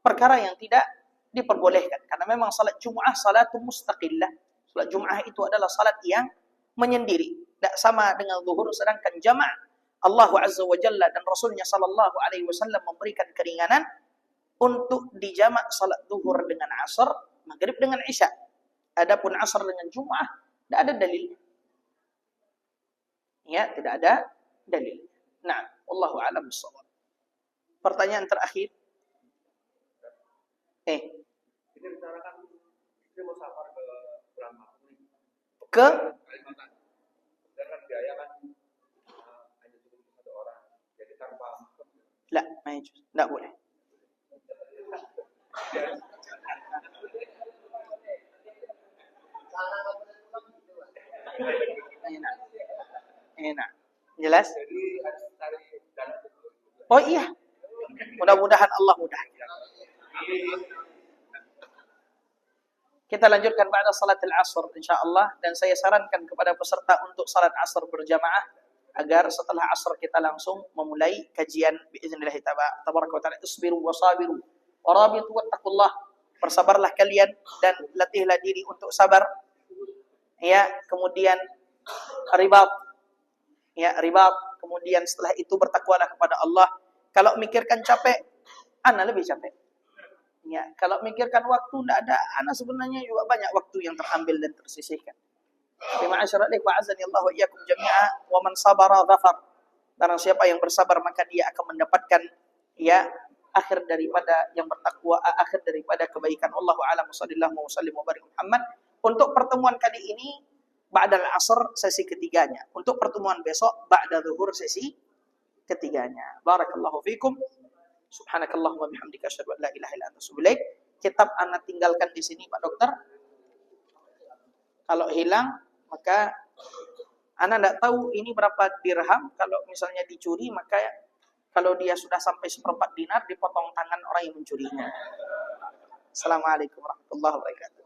perkara yang tidak diperbolehkan karena memang salat Jumat salatun mustaqillah. Salat Jumat itu adalah salat yang menyendiri, tidak sama dengan zuhur, sedangkan jamak Allah Azza wa Jalla dan Rasulnya Sallallahu Alaihi Wasallam memberikan keringanan untuk dijamak salat zuhur dengan asar, maghrib dengan isya. Adapun asar dengan Jumat tidak ada dalil. Ya, tidak ada dalil. Nah, wallahu a'lam bishawab. Pertanyaan terakhir. Ini bicarakan istri mau safar ke bulan Maret Ke Kalimantan. Sedangkan biaya kan hanya cukup satu orang. Jadi tanpa la, ma yajuz. Enggak boleh. Enak. Jelas? jadi harus cari dana. Oh iya. Mudah-mudahan Allah mudah. Kita lanjutkan pada salat al-asr insyaallah, dan saya sarankan kepada peserta untuk salat asr berjamaah agar setelah asr kita langsung memulai kajian biiznillah tabaraka wa taala. Isbiru wa sabiru wa rabitu wattaqullah. Bersabarlah kalian dan latihlah diri untuk sabar. Ya, kemudian ribat. Ya, ribat. Kemudian setelah itu bertakwalah kepada Allah. Kalau mikirkan capek, ana lebih capek. Ya, kalau mikirkan waktu tidak ada, ana sebenarnya juga banyak waktu yang terambil dan tersisihkan. Tapi ma'asyiral ikhwah azani Allah wa iyyakum jami'a, wa man sabara dhafar. Barang siapa yang bersabar maka dia akan mendapatkan ya akhir daripada yang bertakwa, akhir daripada kebaikan. Wallahu a'lam. Sallallahu wa sallim wa barik Muhammad. Untuk pertemuan kali ini ba'dal asr sesi ketiganya. Untuk pertemuan besok ba'da zuhur sesi ketiganya. Barakallahu fikum. Subhanakallahumma bihamdika asyhadu an la ilaha illa anta astaghfiruka wa atubu ilaik. Kitab ana tinggalkan di sini Pak Dokter. Kalau hilang maka ana tidak tahu ini berapa dirham. Kalau misalnya dicuri maka kalau dia sudah sampai 1/4 dinar dipotong tangan orang yang mencurinya. Assalamualaikum warahmatullahi wabarakatuh.